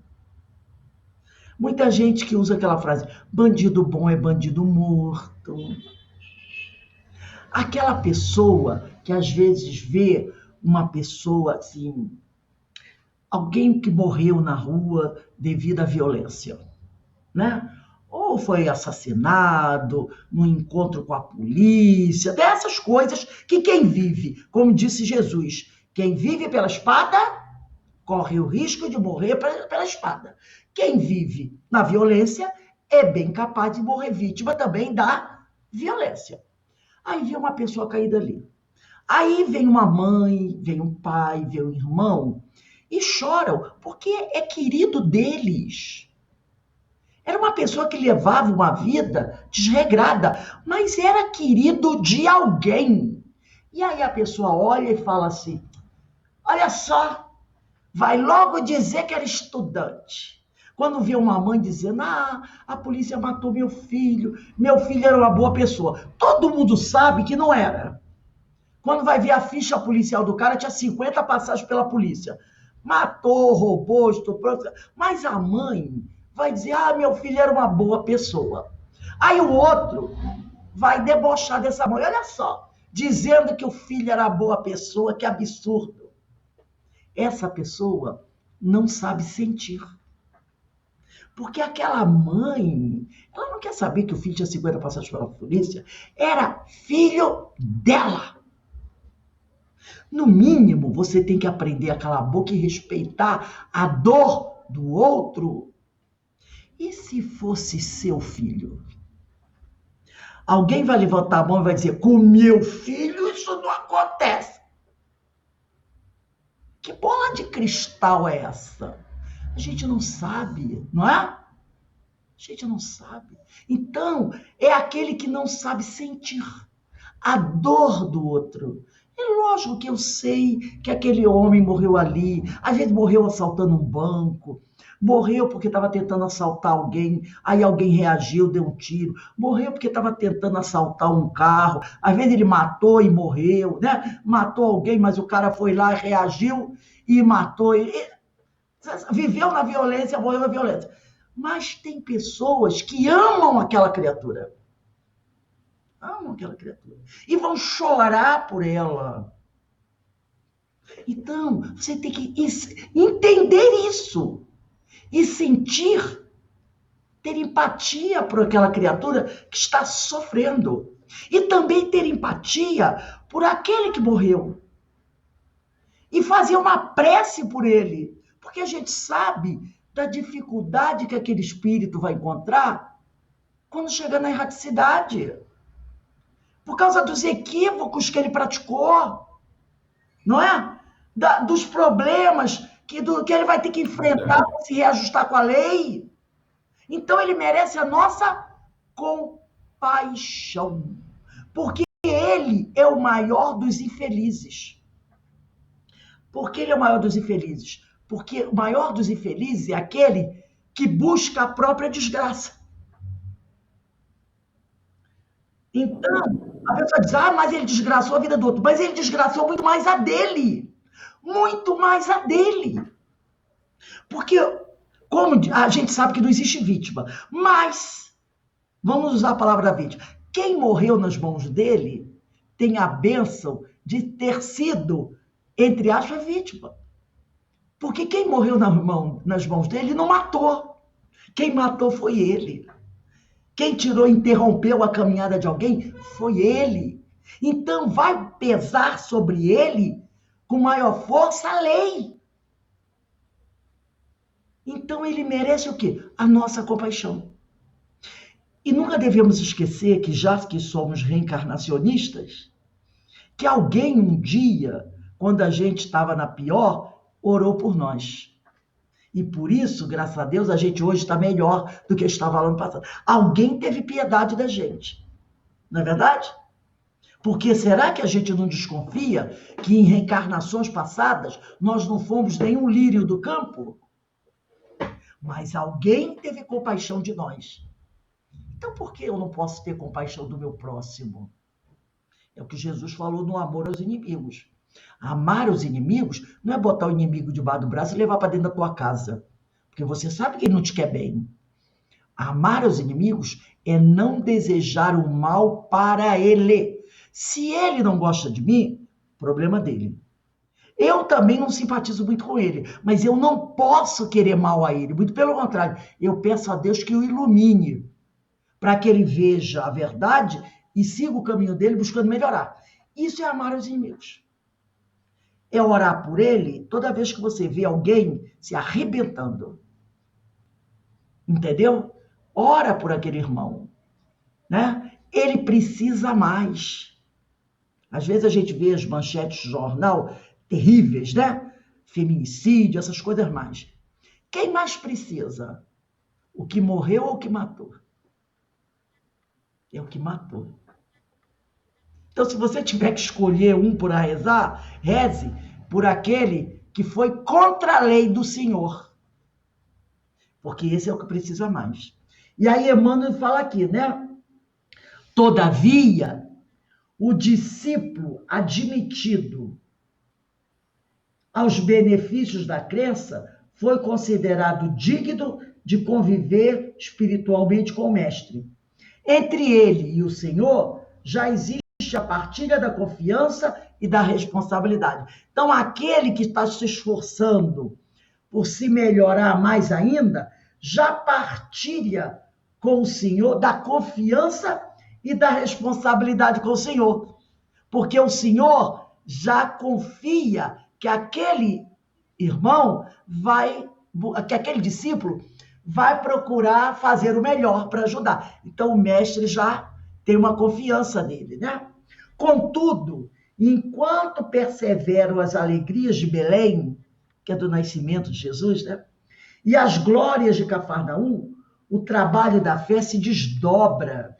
Muita gente que usa aquela frase, bandido bom é bandido morto. Aquela pessoa que às vezes vê uma pessoa assim, alguém que morreu na rua devido à violência, né? Ou foi assassinado, no encontro com a polícia, dessas coisas que quem vive, como disse Jesus, quem vive pela espada corre o risco de morrer pela espada. Quem vive na violência é bem capaz de morrer vítima também da violência. Aí vem uma pessoa caída ali. Aí vem uma mãe, vem um pai, vem um irmão e choram porque é querido deles. Era uma pessoa que levava uma vida desregrada, mas era querido de alguém. E aí a pessoa olha e fala assim, olha só, vai logo dizer que era estudante. Quando vê uma mãe dizendo, a polícia matou meu filho era uma boa pessoa. Todo mundo sabe que não era. Quando vai ver a ficha policial do cara, tinha 50 passagens pela polícia. Matou, roubou, estuprou. Mas a mãe vai dizer, meu filho era uma boa pessoa. Aí o outro vai debochar dessa mãe. Olha só, dizendo que o filho era boa pessoa, que absurdo. Essa pessoa não sabe sentir. Porque aquela mãe, ela não quer saber que o filho tinha 50 passagens pela polícia. Era filho dela. No mínimo, você tem que aprender a calar a boca e respeitar a dor do outro. E se fosse seu filho? Alguém vai levantar a mão e vai dizer, com meu filho isso não acontece. Que bola de cristal é essa? A gente não sabe, não é? A gente não sabe. Então, é aquele que não sabe sentir a dor do outro. É lógico que eu sei que aquele homem morreu ali, às vezes morreu assaltando um banco, morreu porque estava tentando assaltar alguém, aí alguém reagiu, deu um tiro, morreu porque estava tentando assaltar um carro, às vezes ele matou e morreu, né? Matou alguém, mas o cara foi lá, reagiu e matou. Viveu na violência, morreu na violência. Mas tem pessoas que amam aquela criatura. Amam aquela criatura. E vão chorar por ela. Então, você tem que entender isso. E sentir, ter empatia por aquela criatura que está sofrendo. E também ter empatia por aquele que morreu. E fazer uma prece por ele. Porque a gente sabe da dificuldade que aquele espírito vai encontrar quando chegar na erraticidade. Por causa dos equívocos que ele praticou, não é? Dos problemas que ele vai ter que enfrentar para se reajustar com a lei. Então ele merece a nossa compaixão, porque ele é o maior dos infelizes. Por que ele é o maior dos infelizes? Porque o maior dos infelizes é aquele que busca a própria desgraça. Então, a pessoa diz, mas ele desgraçou a vida do outro. Mas ele desgraçou muito mais a dele. Muito mais a dele. Porque, como a gente sabe que não existe vítima, mas, vamos usar a palavra da vítima, quem morreu nas mãos dele tem a bênção de ter sido, entre aspas, vítima. Porque quem morreu nas mãos dele não matou. Quem matou foi ele. Quem interrompeu a caminhada de alguém foi ele. Então vai pesar sobre ele com maior força a lei. Então ele merece o quê? A nossa compaixão. E nunca devemos esquecer que, já que somos reencarnacionistas, que alguém um dia, quando a gente estava na pior, orou por nós. E por isso, graças a Deus, a gente hoje está melhor do que estava no ano passado. Alguém teve piedade da gente. Não é verdade? Porque será que a gente não desconfia que em reencarnações passadas nós não fomos nenhum lírio do campo? Mas alguém teve compaixão de nós. Então por que eu não posso ter compaixão do meu próximo? É o que Jesus falou no amor aos inimigos. Amar os inimigos não é botar o inimigo debaixo do braço e levar para dentro da tua casa. Porque você sabe que ele não te quer bem. Amar os inimigos é não desejar o mal para ele. Se ele não gosta de mim, problema dele. Eu também não simpatizo muito com ele, mas eu não posso querer mal a ele. Muito pelo contrário, eu peço a Deus que o ilumine, para que ele veja a verdade e siga o caminho dele buscando melhorar. Isso é amar os inimigos. É orar por ele toda vez que você vê alguém se arrebentando. Entendeu? Ora por aquele irmão, né? Ele precisa mais. Às vezes a gente vê as manchetes de jornal terríveis, né? Feminicídio, essas coisas mais. Quem mais precisa? O que morreu ou o que matou? É o que matou. Então, se você tiver que escolher um para rezar, reze por aquele que foi contra a lei do Senhor. Porque esse é o que precisa mais. E aí Emmanuel fala aqui, né? Todavia, o discípulo admitido aos benefícios da crença foi considerado digno de conviver espiritualmente com o mestre. Entre ele e o Senhor já existe a partilha da confiança e da responsabilidade. Então, aquele que está se esforçando por se melhorar mais ainda, já partilha com o Senhor da confiança e da responsabilidade com o Senhor. Porque o Senhor já confia que aquele irmão que aquele discípulo vai procurar fazer o melhor para ajudar. Então, o mestre já tem uma confiança nele, né? Contudo, enquanto perseveram as alegrias de Belém, que é do nascimento de Jesus, né? E as glórias de Cafarnaum, o trabalho da fé se desdobra.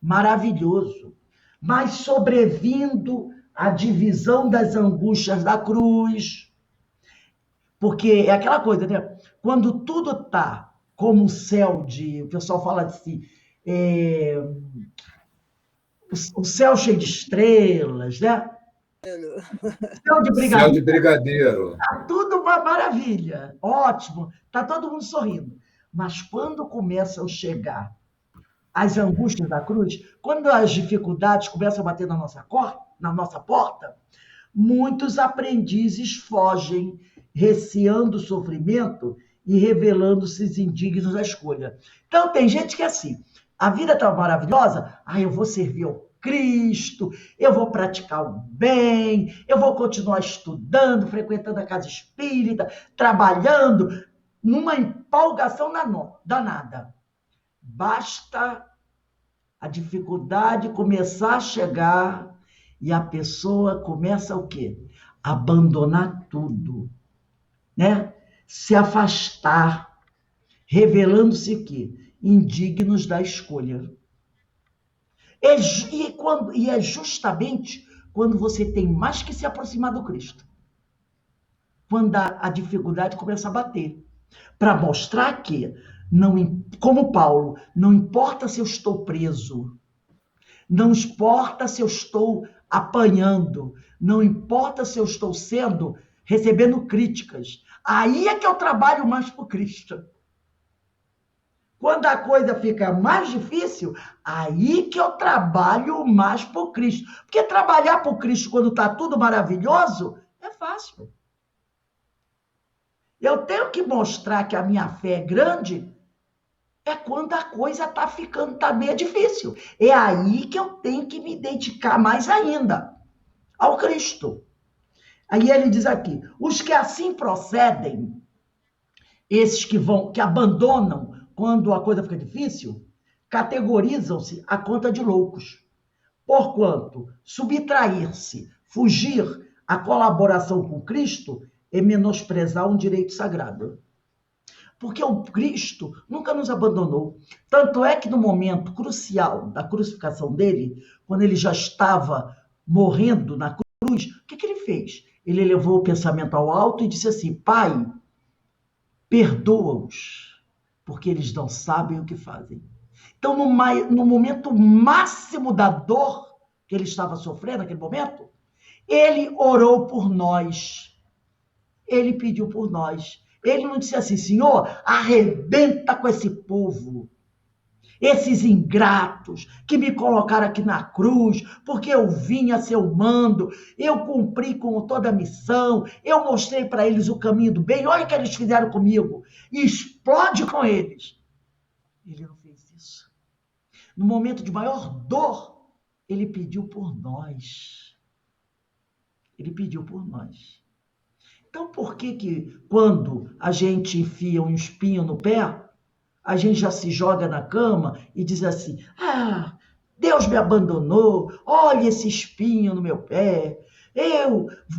Maravilhoso. Mas sobrevindo a divisão das angústias da cruz, porque é aquela coisa, né? Quando tudo está como o céu o pessoal fala assim, o céu cheio de estrelas, né? Céu de brigadeiro. Céu de brigadeiro. Tá tudo uma maravilha, ótimo, tá todo mundo sorrindo. Mas quando começam a chegar as angústias da cruz, quando as dificuldades começam a bater na nossa porta, muitos aprendizes fogem, receando o sofrimento e revelando-se indignos da escolha. Então, tem gente que é assim, a vida está maravilhosa, eu vou servir ao Cristo, eu vou praticar o bem, eu vou continuar estudando, frequentando a casa espírita, trabalhando, numa empolgação danada. Basta a dificuldade começar a chegar e a pessoa começa o quê? Abandonar tudo. Abandonar tudo. Abandonar tudo. né? Se afastar, revelando-se que indignos da escolha. E é justamente quando você tem mais que se aproximar do Cristo, quando a dificuldade começa a bater, para mostrar que, não, como Paulo, não importa se eu estou preso, não importa se eu estou apanhando, não importa se eu estou recebendo críticas, aí é que eu trabalho mais por Cristo. Quando a coisa fica mais difícil, aí que eu trabalho mais por Cristo. Porque trabalhar por Cristo quando está tudo maravilhoso é fácil. Eu tenho que mostrar que a minha fé é grande quando a coisa está meio difícil. É aí que eu tenho que me dedicar mais ainda ao Cristo. Aí ele diz aqui: os que assim procedem, esses que abandonam quando a coisa fica difícil, categorizam-se à conta de loucos. Porquanto, subtrair-se, fugir à colaboração com Cristo é menosprezar um direito sagrado. Porque o Cristo nunca nos abandonou. Tanto é que no momento crucial da crucificação dele, quando ele já estava morrendo na cruz, o que ele fez? Ele levou o pensamento ao alto e disse assim: Pai, perdoa-os, porque eles não sabem o que fazem. Então, no momento máximo da dor que ele estava sofrendo, naquele momento, ele orou por nós. Ele pediu por nós. Ele não disse assim: Senhor, arrebenta com esse povo, esses ingratos que me colocaram aqui na cruz, porque eu vim a seu mando, eu cumpri com toda a missão, eu mostrei para eles o caminho do bem, olha o que eles fizeram comigo, e explode com eles. Ele não fez isso. No momento de maior dor, ele pediu por nós. Ele pediu por nós. Então, por que quando a gente enfia um espinho no pé, a gente já se joga na cama e diz assim: ah, Deus me abandonou, olha esse espinho no meu pé,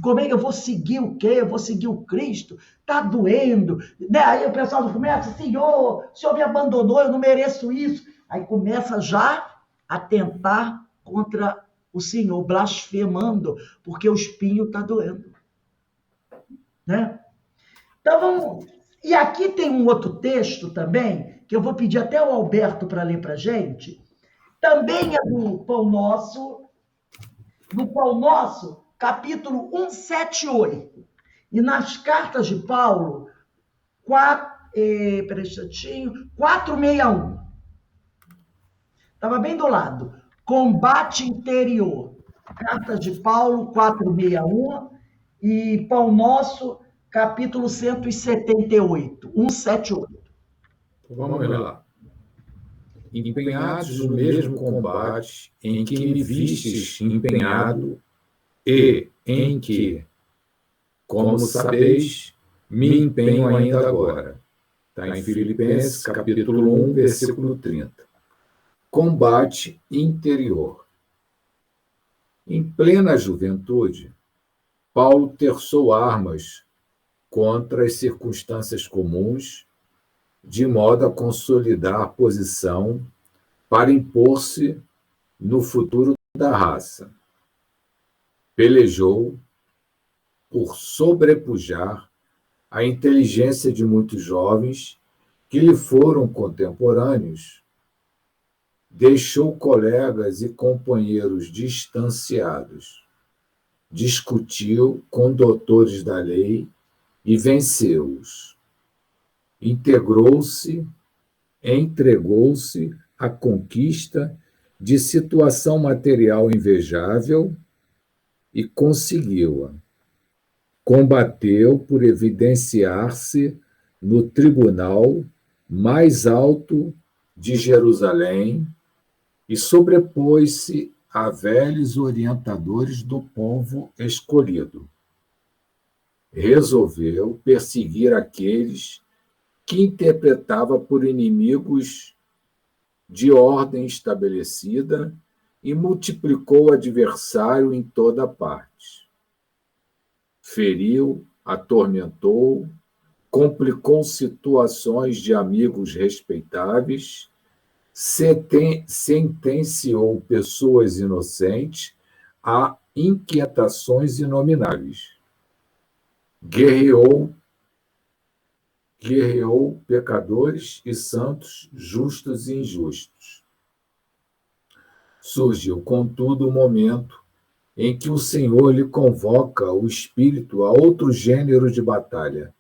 como é que eu vou seguir o quê? Eu vou seguir o Cristo, tá doendo, né? Aí o pessoal começa: Senhor, o Senhor me abandonou, eu não mereço isso. Aí começa já a tentar contra o Senhor, blasfemando, porque o espinho tá doendo, né? Então vamos. E aqui tem um outro texto também, que eu vou pedir até ao Alberto para ler para a gente. Também é do Pão Nosso, capítulo 178. E nas cartas de Paulo, 461. Estava bem do lado. Combate interior. Cartas de Paulo, 461. E Pão Nosso, capítulo 178. 178. Vamos lá. Empenhados no mesmo combate em que me vistes empenhado e em que, como sabeis, me empenho ainda agora. Está em Filipenses, capítulo 1, versículo 30. Combate interior. Em plena juventude, Paulo terçou armas contra as circunstâncias comuns, de modo a consolidar a posição para impor-se no futuro da raça. Pelejou por sobrepujar a inteligência de muitos jovens que lhe foram contemporâneos. Deixou colegas e companheiros distanciados. Discutiu com doutores da lei e venceu-os. Entregou-se à conquista de situação material invejável e conseguiu-a. Combateu por evidenciar-se no tribunal mais alto de Jerusalém e sobrepôs-se a velhos orientadores do povo escolhido. Resolveu perseguir aqueles que interpretava por inimigos de ordem estabelecida e multiplicou o adversário em toda parte. Feriu, atormentou complicou situações de amigos respeitáveis, sentenciou pessoas inocentes a inquietações inomináveis. Guerreou pecadores e santos, justos e injustos. Surgiu, contudo, o momento em que o Senhor lhe convoca o espírito a outro gênero de batalha,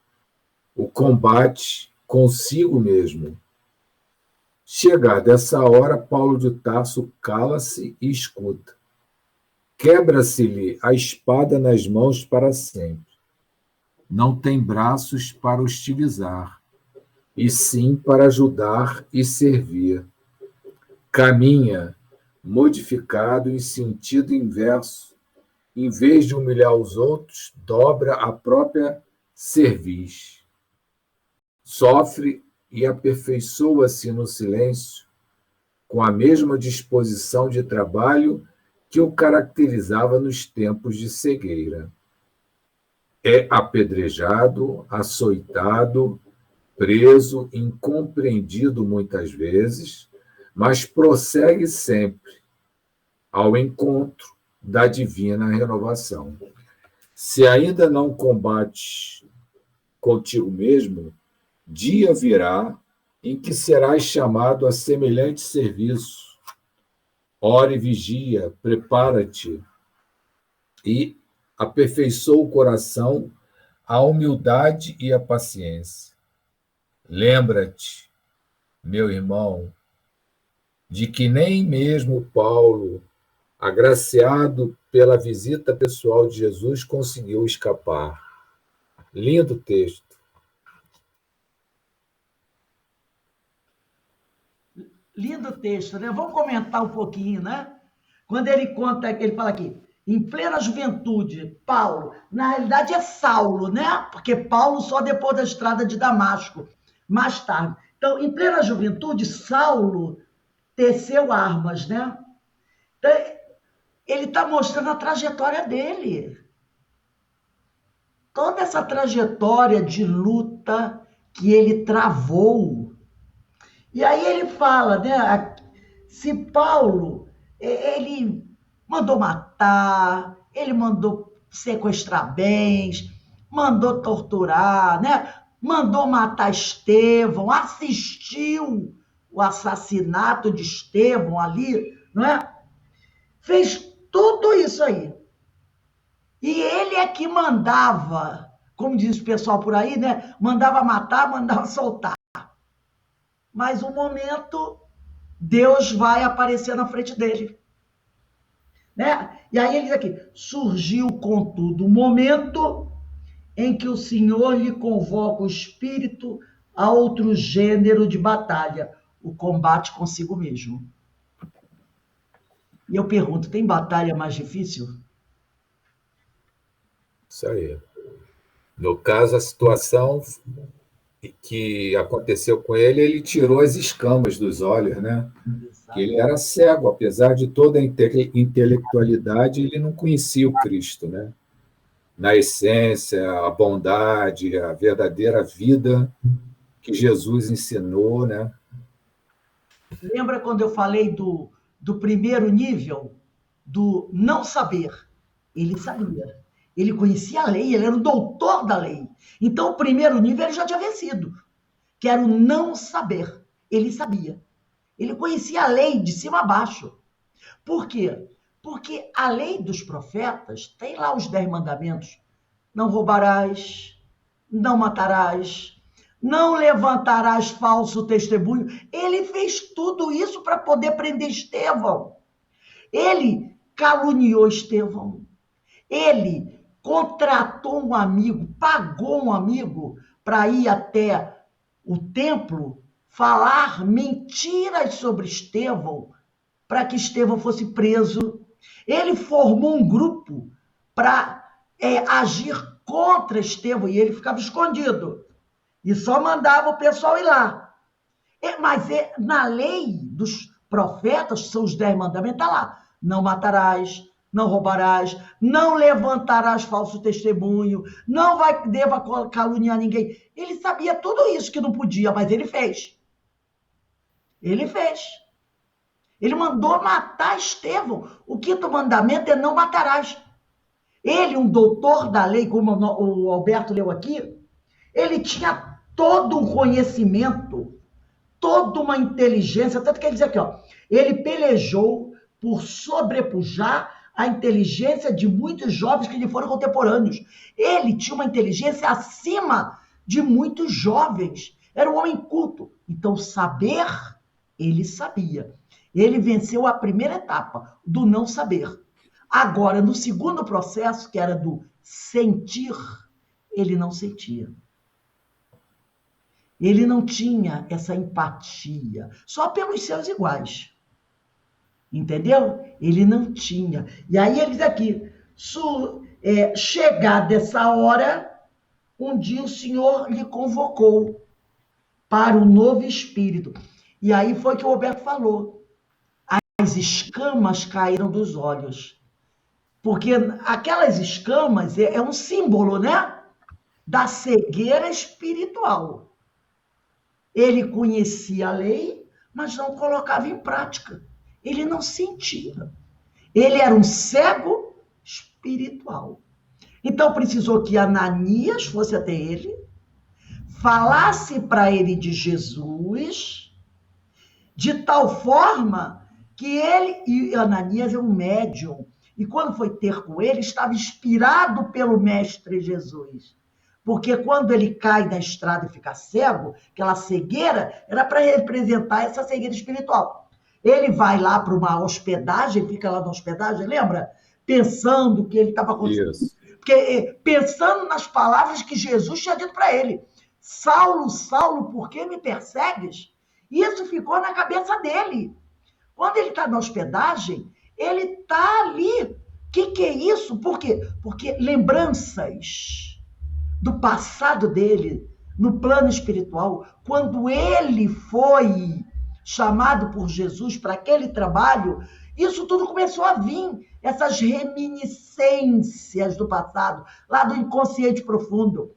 o combate consigo mesmo. Chegada essa hora, Paulo de Tarso cala-se e escuta. Quebra-se-lhe a espada nas mãos para sempre. Não tem braços para hostilizar, e sim para ajudar e servir. Caminha, modificado em sentido inverso. Em vez de humilhar os outros, dobra a própria cerviz. Sofre e aperfeiçoa-se no silêncio, com a mesma disposição de trabalho que o caracterizava nos tempos de cegueira. É apedrejado, açoitado, preso, incompreendido muitas vezes, mas prossegue sempre ao encontro da divina renovação. Se ainda não combates contigo mesmo, dia virá em que serás chamado a semelhante serviço. Ora e vigia, prepara-te e aperfeiçoa o coração, a humildade e a paciência. Lembra-te, meu irmão, de que nem mesmo Paulo, agraciado pela visita pessoal de Jesus, conseguiu escapar. Lindo texto. Lindo texto, né? Vamos comentar um pouquinho, né? Quando ele conta, ele fala aqui, em plena juventude, Paulo, na realidade é Saulo, né? Porque Paulo só depois da estrada de Damasco, mais tarde. Então, em plena juventude, Saulo teceu armas, né? Então, ele está mostrando a trajetória dele. Toda essa trajetória de luta que ele travou. E aí ele fala, né? Se Paulo, ele mandou matar, ele mandou sequestrar bens, mandou torturar, né? Mandou matar Estevão, assistiu o assassinato de Estevão ali, não é? Fez tudo isso aí. E ele é que mandava, como diz o pessoal por aí, né? Mandava matar, mandava soltar. Mas um momento, Deus vai aparecer na frente dele. Né? E aí ele diz aqui, surgiu, contudo, o momento em que o Senhor lhe convoca o espírito a outro gênero de batalha, o combate consigo mesmo. E eu pergunto, tem batalha mais difícil? Isso aí. No caso, a situação que aconteceu com ele, ele tirou as escamas dos olhos, né? Que ele era cego, apesar de toda a intelectualidade, ele não conhecia o Cristo, né? Na essência, a bondade, a verdadeira vida que Jesus ensinou, né? Lembra quando eu falei do primeiro nível, do não saber? Ele sabia. Ele conhecia a lei, ele era o doutor da lei. Então, o primeiro nível ele já tinha vencido, que era o não saber. Ele sabia. Ele conhecia a lei de cima a baixo. Por quê? Porque a lei dos profetas tem lá os 10 mandamentos. Não roubarás, não matarás, não levantarás falso testemunho. Ele fez tudo isso para poder prender Estevão. Ele caluniou Estevão. Ele contratou um amigo, pagou um amigo para ir até o templo falar mentiras sobre Estevão para que Estevão fosse preso. Ele formou um grupo para agir contra Estevão e ele ficava escondido. E só mandava o pessoal ir lá. Mas na lei dos profetas, que são os 10 mandamentos, está lá. Não matarás, não roubarás, não levantarás falso testemunho, não deva caluniar ninguém. Ele sabia tudo isso que não podia, mas ele fez. Ele fez. Ele mandou matar Estevão. O 5º mandamento é não matarás. Ele, um doutor da lei, como o Alberto leu aqui, ele tinha todo um conhecimento, toda uma inteligência, tanto que ele diz aqui, ó, ele pelejou por sobrepujar a inteligência de muitos jovens que lhe foram contemporâneos. Ele tinha uma inteligência acima de muitos jovens. Era um homem culto. Então, saber, ele sabia. Ele venceu a primeira etapa, do não saber. Agora, no segundo processo, que era do sentir, ele não sentia. Ele não tinha essa empatia, só pelos seus iguais. Entendeu? Ele não tinha. E aí ele diz aqui, chegada essa hora, um dia o Senhor lhe convocou para um novo espírito. E aí foi que o Roberto falou. As escamas caíram dos olhos. Porque aquelas escamas é um símbolo, né? Da cegueira espiritual. Ele conhecia a lei, mas não colocava em prática. Ele não sentia. Ele era um cego espiritual. Então precisou que Ananias fosse até ele, falasse para ele de Jesus, de tal forma que ele, e Ananias é um médium, e quando foi ter com ele, estava inspirado pelo Mestre Jesus. Porque quando ele cai na estrada e fica cego, aquela cegueira era para representar essa cegueira espiritual. Ele vai lá para uma hospedagem, fica lá na hospedagem, lembra? Pensando que ele estava acontecendo. Porque, pensando nas palavras que Jesus tinha dito para ele. Saulo, Saulo, por que me persegues? Isso ficou na cabeça dele. Quando ele está na hospedagem, ele está ali. O que é isso? Por quê? Porque lembranças do passado dele, no plano espiritual, quando ele foi chamado por Jesus para aquele trabalho, isso tudo começou a vir, essas reminiscências do passado, lá do inconsciente profundo.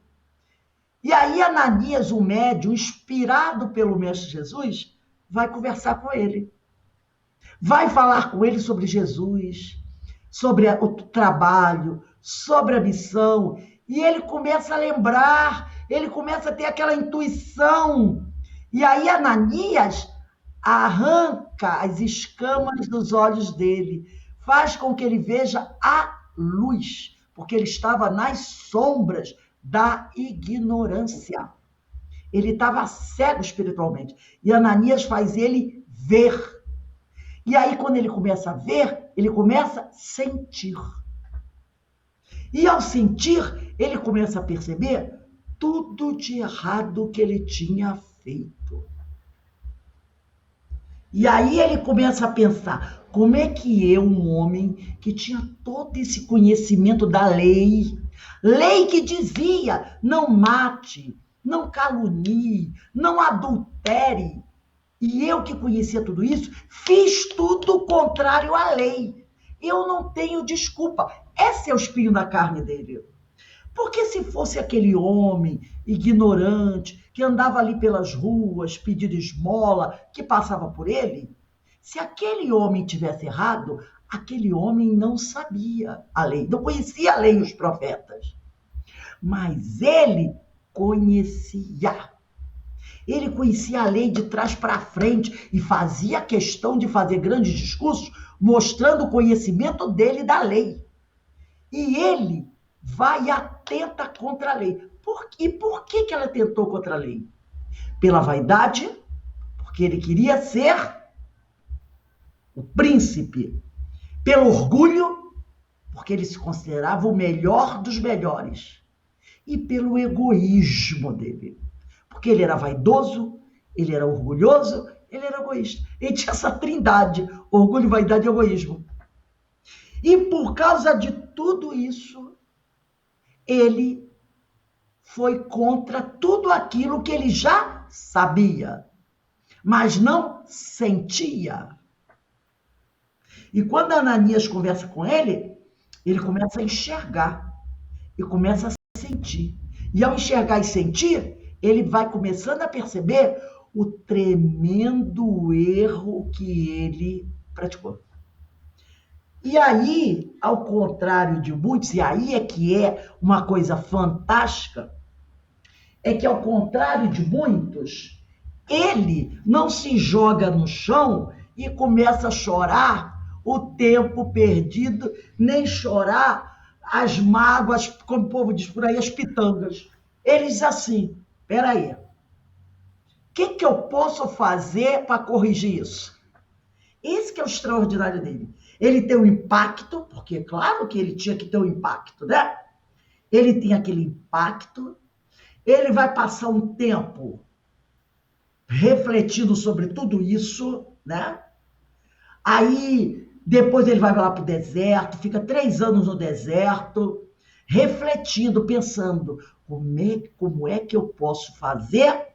E aí Ananias, o médium, inspirado pelo Mestre Jesus, vai conversar com ele. Vai falar com ele sobre Jesus, sobre o trabalho, sobre a missão. E ele começa a lembrar, ele começa a ter aquela intuição. E aí Ananias arranca as escamas dos olhos dele, faz com que ele veja a luz, porque ele estava nas sombras da ignorância. Ele estava cego espiritualmente. E Ananias faz ele ver. E aí, quando ele começa a ver, ele começa a sentir. E ao sentir, ele começa a perceber tudo de errado que ele tinha feito. E aí ele começa a pensar, como é que eu, um homem que tinha todo esse conhecimento da lei que dizia, não mate, não calunie, não adultere, e eu que conhecia tudo isso, fiz tudo contrário à lei. Eu não tenho desculpa. Esse é o espinho da carne dele. Porque se fosse aquele homem ignorante, que andava ali pelas ruas, pedindo esmola, que passava por ele, se aquele homem tivesse errado, aquele homem não sabia a lei, não conhecia a lei e os profetas. Mas ele conhecia. Ele conhecia a lei de trás para frente e fazia questão de fazer grandes discursos mostrando o conhecimento dele da lei. E ele vai e atenta contra a lei. E por que ela tentou contra a lei? Pela vaidade, porque ele queria ser o príncipe. Pelo orgulho, porque ele se considerava o melhor dos melhores. E pelo egoísmo dele. Porque ele era vaidoso, ele era orgulhoso, ele era egoísta. Ele tinha essa trindade, orgulho, vaidade e egoísmo. E por causa de tudo isso, ele foi contra tudo aquilo que ele já sabia, mas não sentia. E quando Ananias conversa com ele, ele começa a enxergar e começa a sentir. E ao enxergar e sentir, ele vai começando a perceber o tremendo erro que ele praticou. E aí, ao contrário de muitos, e aí é que é uma coisa fantástica, é que ao contrário de muitos, ele não se joga no chão e começa a chorar o tempo perdido, nem chorar as mágoas, como o povo diz por aí, as pitangas. Ele diz assim, peraí, o que eu posso fazer para corrigir isso? Esse que é o extraordinário dele. Ele tem um impacto, porque claro que ele tinha que ter um impacto, né? Ele tem aquele impacto, ele vai passar um tempo refletindo sobre tudo isso, né? Aí, depois ele vai lá para o deserto, fica 3 anos no deserto, refletindo, pensando, como é que eu posso fazer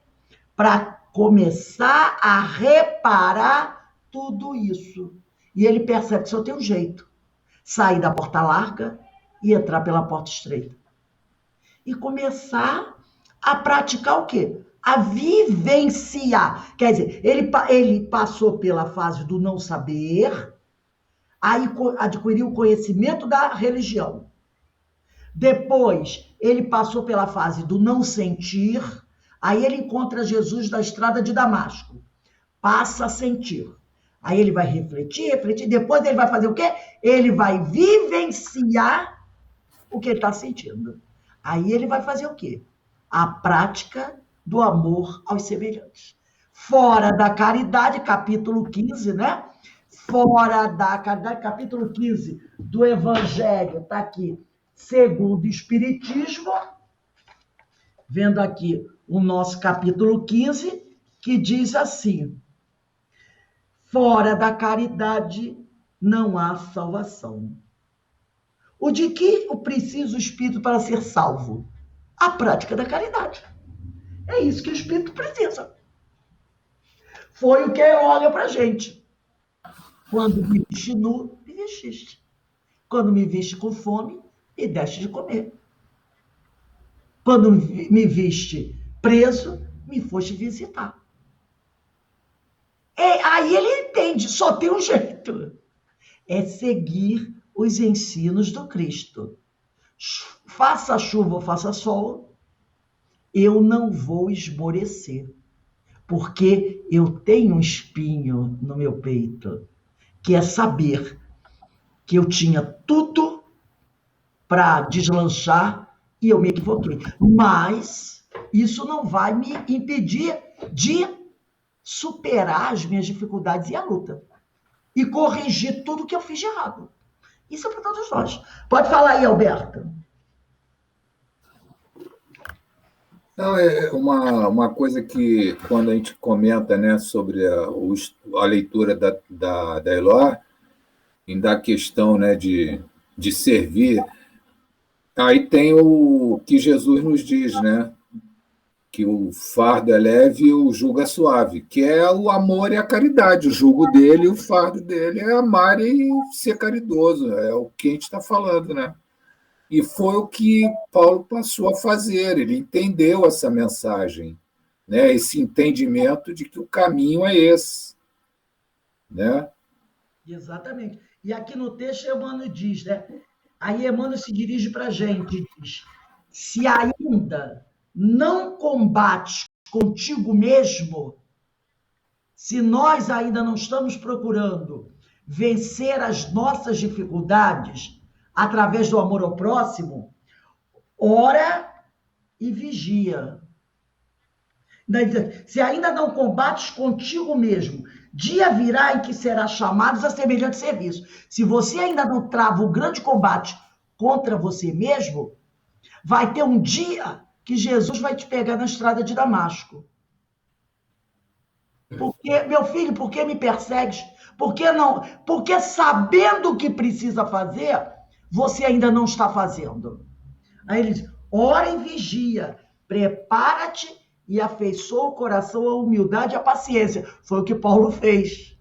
para começar a reparar tudo isso? E ele percebe que só tem um jeito, sair da porta larga e entrar pela porta estreita. E começar a praticar o quê? A vivenciar. Quer dizer, ele passou pela fase do não saber, aí adquiriu o conhecimento da religião. Depois, ele passou pela fase do não sentir, aí ele encontra Jesus na estrada de Damasco. Passa a sentir. Aí ele vai refletir, depois ele vai fazer o quê? Ele vai vivenciar o que ele está sentindo. Aí ele vai fazer o quê? A prática do amor aos semelhantes. Fora da caridade, capítulo 15, né? Fora da caridade, capítulo 15 do Evangelho, está aqui, segundo o Espiritismo, vendo aqui o nosso capítulo 15, que diz assim, fora da caridade não há salvação. O de que precisa o espírito para ser salvo? A prática da caridade. É isso que o espírito precisa. Foi o que olha para a gente. Quando me viste nu, me vestiste. Quando me viste com fome, me deste de comer. Quando me viste preso, me foste visitar. Aí ele entende, só tem um jeito. É seguir os ensinos do Cristo. Faça chuva ou faça sol, eu não vou esmorecer, porque eu tenho um espinho no meu peito, que é saber que eu tinha tudo para deslanchar e eu me equivoquei. Mas isso não vai me impedir de superar as minhas dificuldades e a luta. E corrigir tudo que eu fiz de errado. Isso é para todos nós. Pode falar aí, Alberto. Não, é uma coisa que, quando a gente comenta, né, sobre a leitura da Eloá, da questão, né, de servir, aí tem o que Jesus nos diz, né, que o fardo é leve e o jugo é suave, que é o amor e a caridade. O jugo dele e o fardo dele é amar e ser caridoso, é o que a gente está falando, né? E foi o que Paulo passou a fazer, ele entendeu essa mensagem, né? Esse entendimento de que o caminho é esse, né? Exatamente. E aqui no texto, Emmanuel diz, né? Aí Emmanuel se dirige para a gente e diz, se ainda não combates contigo mesmo, se nós ainda não estamos procurando vencer as nossas dificuldades através do amor ao próximo, ora e vigia. Se ainda não combates contigo mesmo, dia virá em que serás chamados a semelhante serviço. Se você ainda não trava o grande combate contra você mesmo, vai ter um dia que Jesus vai te pegar na estrada de Damasco. Porque, meu filho, por que me persegues? Por que não? Porque sabendo o que precisa fazer, você ainda não está fazendo. Aí ele diz, ora e vigia, prepara-te e afeiçoa o coração à humildade e à paciência. Foi o que Paulo fez.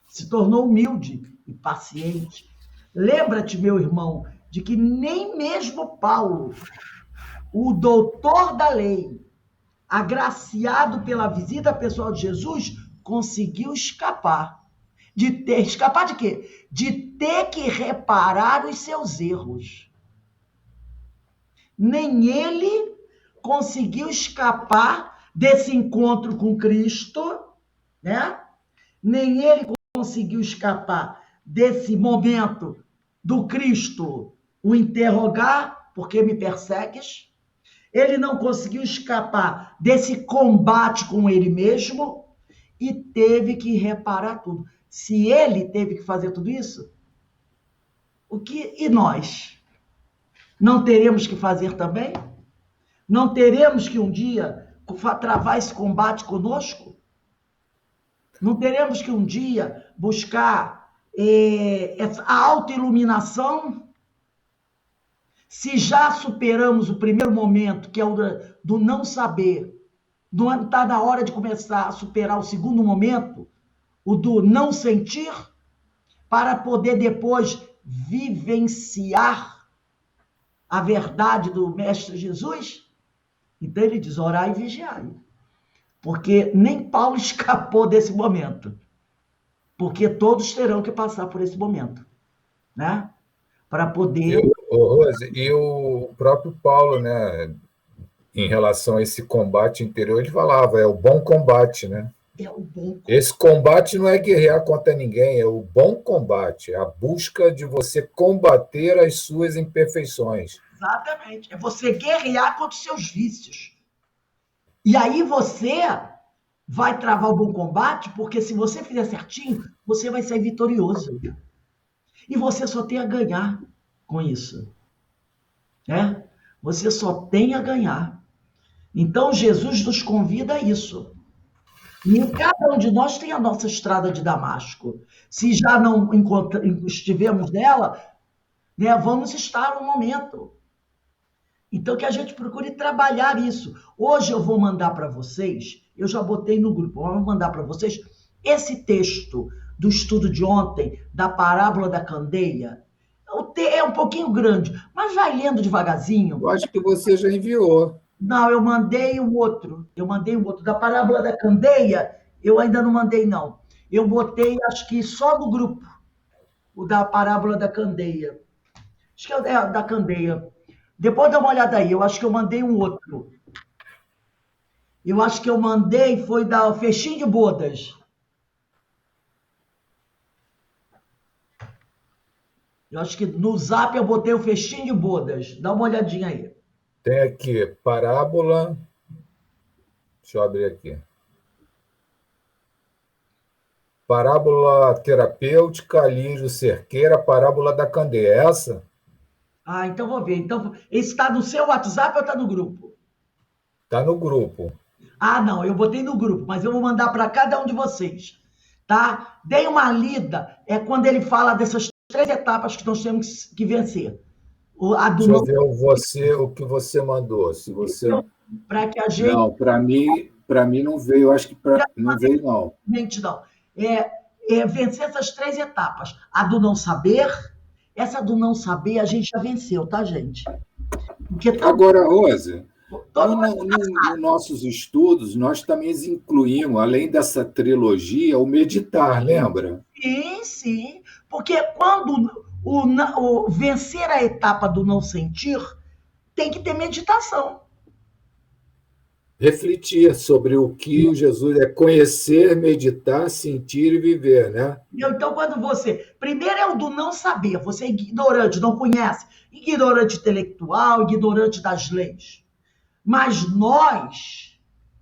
Se tornou humilde e paciente. Lembra-te, meu irmão, de que nem mesmo Paulo, o doutor da lei, agraciado pela visita pessoal de Jesus, conseguiu escapar. Escapar de quê? De ter que reparar os seus erros. Nem ele conseguiu escapar desse encontro com Cristo, né? Nem ele conseguiu escapar desse momento do Cristo o interrogar, por que me persegues? Ele não conseguiu escapar desse combate com ele mesmo e teve que reparar tudo. Se ele teve que fazer tudo isso, e nós? Não teremos que fazer também? Não teremos que um dia travar esse combate conosco? Não teremos que um dia buscar a autoiluminação? Se já superamos o primeiro momento, que é o do não saber, não está na hora de começar a superar o segundo momento, o do não sentir, para poder depois vivenciar a verdade do Mestre Jesus? Então ele diz, orai e vigiai. Porque nem Paulo escapou desse momento. Porque todos terão que passar por esse momento, né? Para poder... Rose, e o próprio Paulo, né, em relação a esse combate interior, ele falava, é o bom combate, né? É o bom combate. Esse combate não é guerrear contra ninguém, é o bom combate, é a busca de você combater as suas imperfeições. Exatamente. É você guerrear contra os seus vícios. E aí você vai travar o bom combate, porque se você fizer certinho, você vai sair vitorioso. E você só tem a ganhar com isso. Né? Você só tem a ganhar. Então, Jesus nos convida a isso. E cada um de nós tem a nossa estrada de Damasco. Se já não estivemos nela, né, vamos estar no momento. Então, que a gente procure trabalhar isso. Hoje eu vou mandar para vocês, eu já botei no grupo, vou mandar para vocês esse texto do estudo de ontem, da parábola da candeia. É um pouquinho grande, mas vai lendo devagarzinho. Eu acho que você já enviou. Não, eu mandei o outro. Da parábola da candeia, eu ainda não mandei, não. Eu botei, acho que só no grupo, o da parábola da candeia. Acho que é da candeia. Depois dá uma olhada aí, eu acho que eu mandei um outro. Eu acho que eu mandei, foi da Festim de Bodas. Eu acho que no Zap eu botei o Festim de Bodas. Dá uma olhadinha aí. Tem aqui, parábola. Deixa eu abrir aqui. Parábola terapêutica, Lírio Cerqueira, parábola da candeia. É essa? Ah, então vou ver. Então, esse está no seu WhatsApp ou está no grupo? Está no grupo. Ah, não, eu botei no grupo, mas eu vou mandar para cada um de vocês, tá? Dei uma lida, é quando ele fala dessas 3 etapas que nós temos que vencer. Deixa eu ver o que você mandou. Se você... Para que a gente... Não, para mim não veio, eu acho que não veio, não. Não. Vencer essas 3 etapas. A do não saber, essa do não saber a gente já venceu, tá, gente? Agora, Rose, nos nossos estudos, nós também incluímos, além dessa trilogia, o meditar, lembra? Sim. Porque quando o vencer a etapa do não sentir, tem que ter meditação. Refletir sobre o que o Jesus é conhecer, meditar, sentir e viver, né? Então, quando você... Primeiro é o do não saber. Você é ignorante, não conhece. Ignorante intelectual, ignorante das leis. Mas nós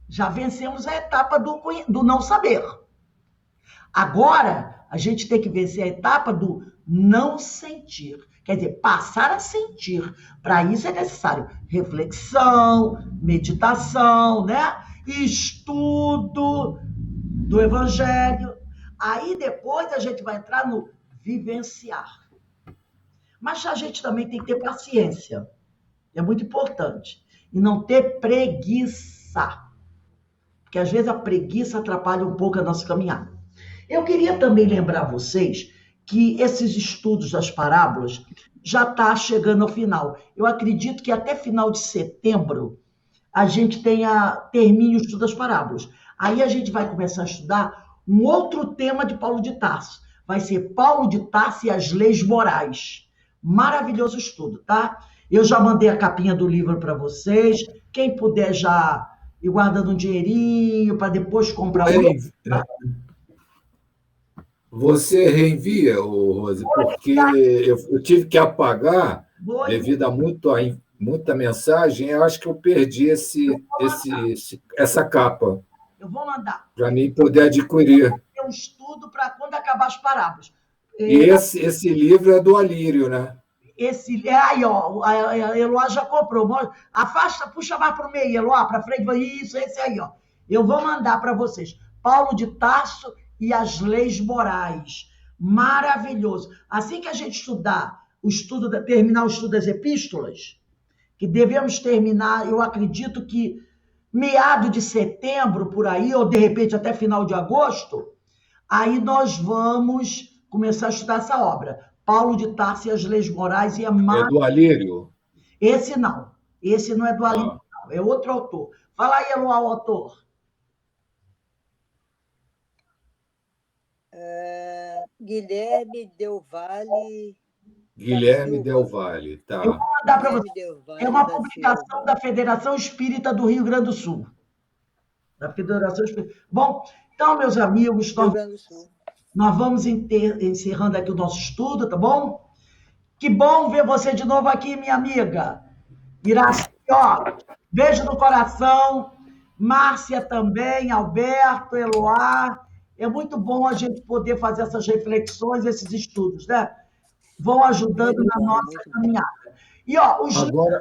já vencemos a etapa do não saber. Agora, a gente tem que vencer a etapa do não sentir. Quer dizer, passar a sentir. Para isso é necessário reflexão, meditação, né? Estudo do Evangelho. Aí depois a gente vai entrar no vivenciar. Mas a gente também tem que ter paciência. É muito importante. E não ter preguiça. Porque às vezes a preguiça atrapalha um pouco a nossa caminhada. Eu queria também lembrar vocês que esses estudos das parábolas já está chegando ao final. Eu acredito que até final de setembro a gente termine o estudo das parábolas. Aí a gente vai começar a estudar um outro tema de Paulo de Tarso. Vai ser Paulo de Tarso e as leis morais. Maravilhoso estudo, tá? Eu já mandei a capinha do livro para vocês. Quem puder já ir guardando um dinheirinho para depois comprar o livro. Tá? Você reenvia, Rose, porque eu tive que apagar devido a muita mensagem. Eu acho que eu perdi essa capa. Eu vou mandar. Para mim poder adquirir. Um estudo para quando acabar as parábolas. E esse livro é do Alírio, né? Aí, ó, a Eloá já comprou. Afasta, puxa mais para o meio, Eloá, para frente. Isso, esse aí, ó. Eu vou mandar para vocês. Paulo de Tarso e as leis morais. Maravilhoso. Assim que a gente terminar o estudo das epístolas, que devemos terminar, eu acredito que meado de setembro, por aí, ou de repente até final de agosto, aí nós vamos começar a estudar essa obra. Paulo de Tarso e as leis morais. É do Alírio? Esse não. Esse não é do Alírio, não. É outro autor. Fala aí, Eloá, o autor. Guilherme Del Valle. Guilherme Del Valle, tá. Eu vou mandar para você. É uma publicação da Federação Espírita do Rio Grande do Sul. Da Federação Espírita. Bom, então, meus amigos, nós vamos encerrando aqui o nosso estudo, tá bom? Que bom ver você de novo aqui, minha amiga. Iraci, ó, beijo no coração. Márcia também, Alberto, Eloá. É muito bom a gente poder fazer essas reflexões, esses estudos, né? Vão ajudando na nossa caminhada. E, ó, os livros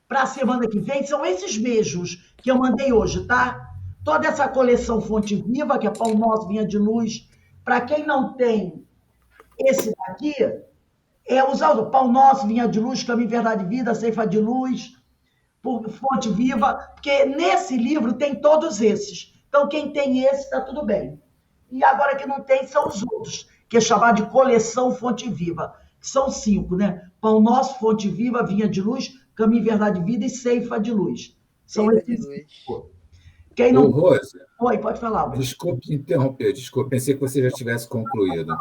para a semana que vem são esses mesmos que eu mandei hoje, tá? Toda essa coleção Fonte Viva, que é Pão Nosso, Vinha de Luz. Para quem não tem esse daqui, usar o Pão Nosso, Vinha de Luz, Caminho, Verdade e Vida, Ceifa de Luz, Fonte Viva, porque nesse livro tem todos esses. Então, quem tem esse, está tudo bem. E agora que não tem, são os outros, que é chamado de coleção Fonte Viva, que são 5, né? Pão Nosso, Fonte Viva, Vinha de Luz, Caminho, Verdade e Vida e Ceifa de Luz. São esses 5. Quem não... Rose, oi, pode falar. Desculpe interromper, pensei que você já tivesse concluído.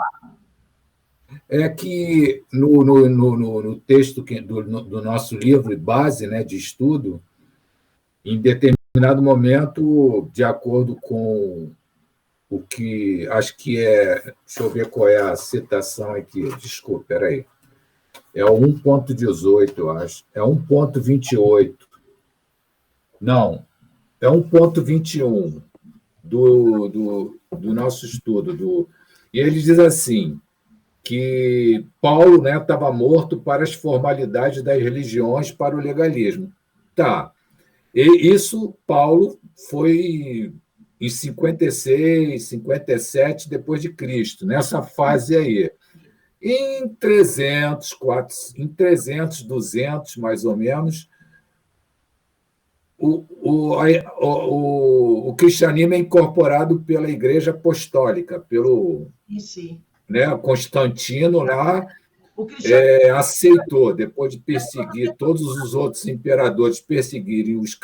É que no texto do nosso livro base, né, de estudo, em determinado momento, de acordo com o que acho que deixa eu ver qual é a citação aqui, desculpe, espera aí. É o 1.18, eu acho. É 1.28. Não, é 1.21 do nosso estudo. E ele diz assim, que Paulo estava morto para as formalidades das religiões, para o legalismo. Tá. E isso, Paulo foi em 56, 57 depois de Cristo, nessa fase aí. Em 300, 200, mais ou menos, o cristianismo é incorporado pela Igreja Apostólica, pelo Constantino lá, aceitou, depois de perseguir todos os outros imperadores, perseguirem os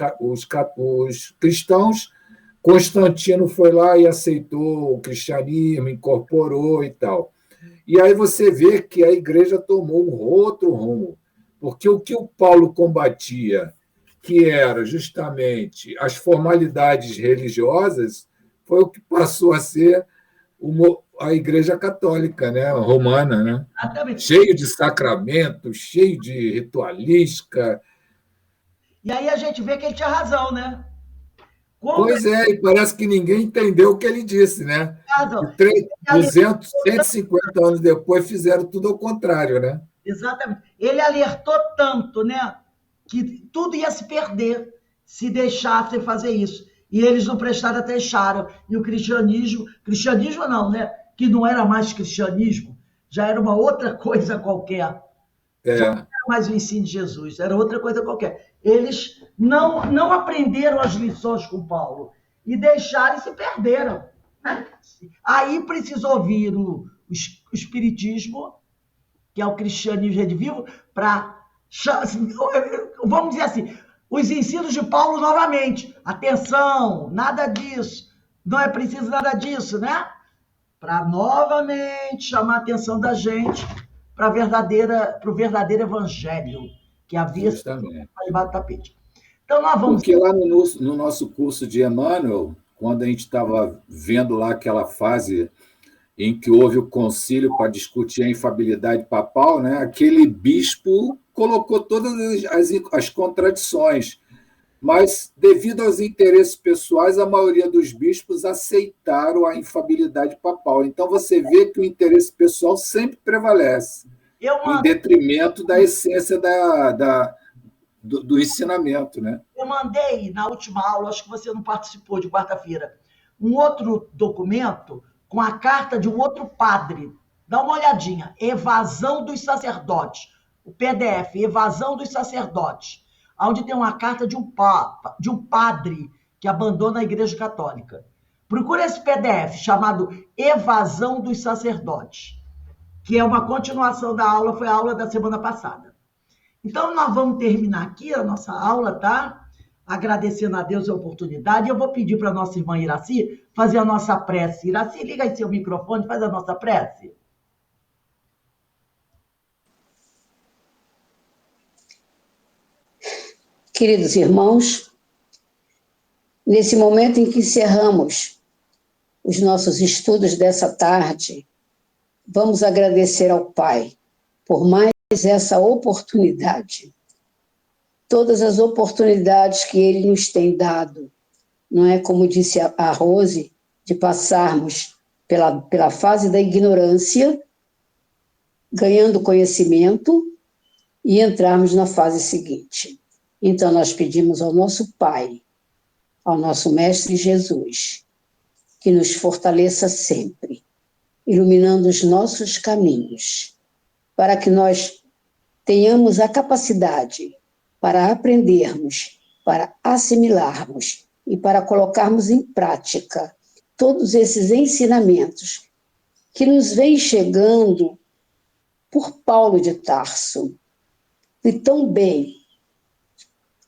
cristãos, Constantino foi lá e aceitou o cristianismo, incorporou e tal. E aí você vê que a igreja tomou um outro rumo, porque o que o Paulo combatia, que era justamente as formalidades religiosas, foi o que passou a ser a Igreja Católica, né, romana, né? Cheio de sacramentos, cheio de ritualística. E aí a gente vê que ele tinha razão, né? Pois é, e parece que ninguém entendeu o que ele disse, né? 200, 150 anos depois fizeram tudo ao contrário, né? Exatamente. Ele alertou tanto, né, que tudo ia se perder se deixassem fazer isso. E eles não prestaram atenção. E o cristianismo não, né? Que não era mais cristianismo, já era uma outra coisa qualquer. Já não era mais o ensino de Jesus, era outra coisa qualquer. Eles não aprenderam as lições com Paulo e deixaram e se perderam. Aí precisou vir o espiritismo, que é o cristianismo redivivo, para, vamos dizer assim, os ensinos de Paulo novamente. Atenção, nada disso, não é preciso nada disso, né? Para novamente chamar a atenção da gente para o verdadeiro evangelho, que havia sido debaixo do tapete. Então, nós vamos... Porque lá no nosso curso de Emmanuel, quando a gente estava vendo lá aquela fase em que houve o concílio para discutir a infabilidade papal, né? Aquele bispo colocou todas as contradições, mas, devido aos interesses pessoais, a maioria dos bispos aceitaram a infabilidade papal. Então, você vê que o interesse pessoal sempre prevalece, em detrimento da essência do ensinamento, né? Eu mandei, na última aula, acho que você não participou, de quarta-feira, um outro documento com a carta de um outro padre. Dá uma olhadinha. Evasão dos sacerdotes. O PDF, Evasão dos sacerdotes. Onde tem uma carta de um padre que abandona a Igreja Católica. Procura esse PDF chamado Evasão dos Sacerdotes, que é uma continuação da aula, foi a aula da semana passada. Então, nós vamos terminar aqui a nossa aula, tá? Agradecendo a Deus a oportunidade. Eu vou pedir para a nossa irmã Iraci fazer a nossa prece. Iraci, liga aí seu microfone, faz a nossa prece. Queridos irmãos, nesse momento em que encerramos os nossos estudos dessa tarde, vamos agradecer ao Pai por mais essa oportunidade. Todas as oportunidades que Ele nos tem dado, não é como disse a Rose, de passarmos pela fase da ignorância, ganhando conhecimento e entrarmos na fase seguinte. Então, nós pedimos ao nosso Pai, ao nosso Mestre Jesus, que nos fortaleça sempre, iluminando os nossos caminhos, para que nós tenhamos a capacidade para aprendermos, para assimilarmos e para colocarmos em prática todos esses ensinamentos que nos vêm chegando por Paulo de Tarso. E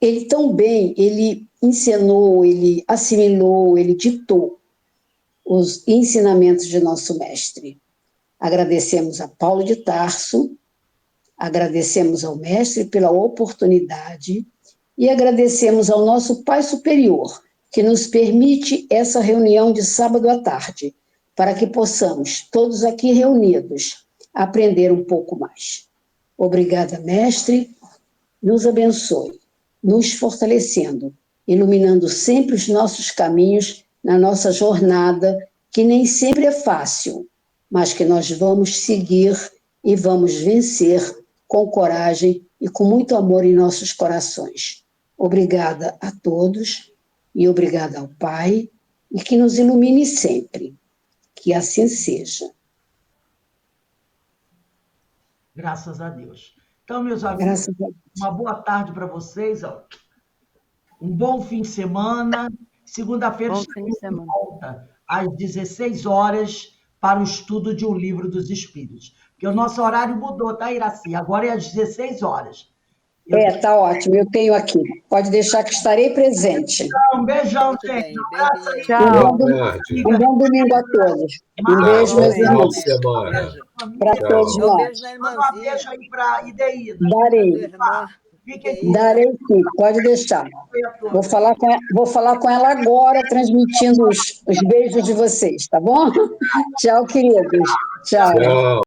ele ensinou, ele assimilou, ele ditou os ensinamentos de nosso mestre. Agradecemos a Paulo de Tarso, agradecemos ao mestre pela oportunidade e agradecemos ao nosso Pai Superior, que nos permite essa reunião de sábado à tarde, para que possamos, todos aqui reunidos, aprender um pouco mais. Obrigada, mestre, nos abençoe, nos fortalecendo, iluminando sempre os nossos caminhos na nossa jornada, que nem sempre é fácil, mas que nós vamos seguir e vamos vencer com coragem e com muito amor em nossos corações. Obrigada a todos e obrigada ao Pai, e que nos ilumine sempre. Que assim seja. Graças a Deus. Então, meus amigos, uma boa tarde para vocês. Ó. Um bom fim de semana. Segunda-feira estamos de volta, às 16 horas, para o estudo de um livro dos Espíritos. Porque o nosso horário mudou, tá, Iraci? Agora é às 16 horas. Tá ótimo, eu tenho aqui. Pode deixar que estarei presente. Um beijão, Muito gente. bem, Um abraço aí. Tchau. Um bom domingo a todos. Um beijo, meus irmãos. Para todos Um nós. beijo na Manda um beijo irmãzinha. aí para IDI. Darei. Darei sim, pode deixar. Vou falar com ela agora, transmitindo os beijos de vocês, tá bom? Tchau, queridos. Tchau. Tchau.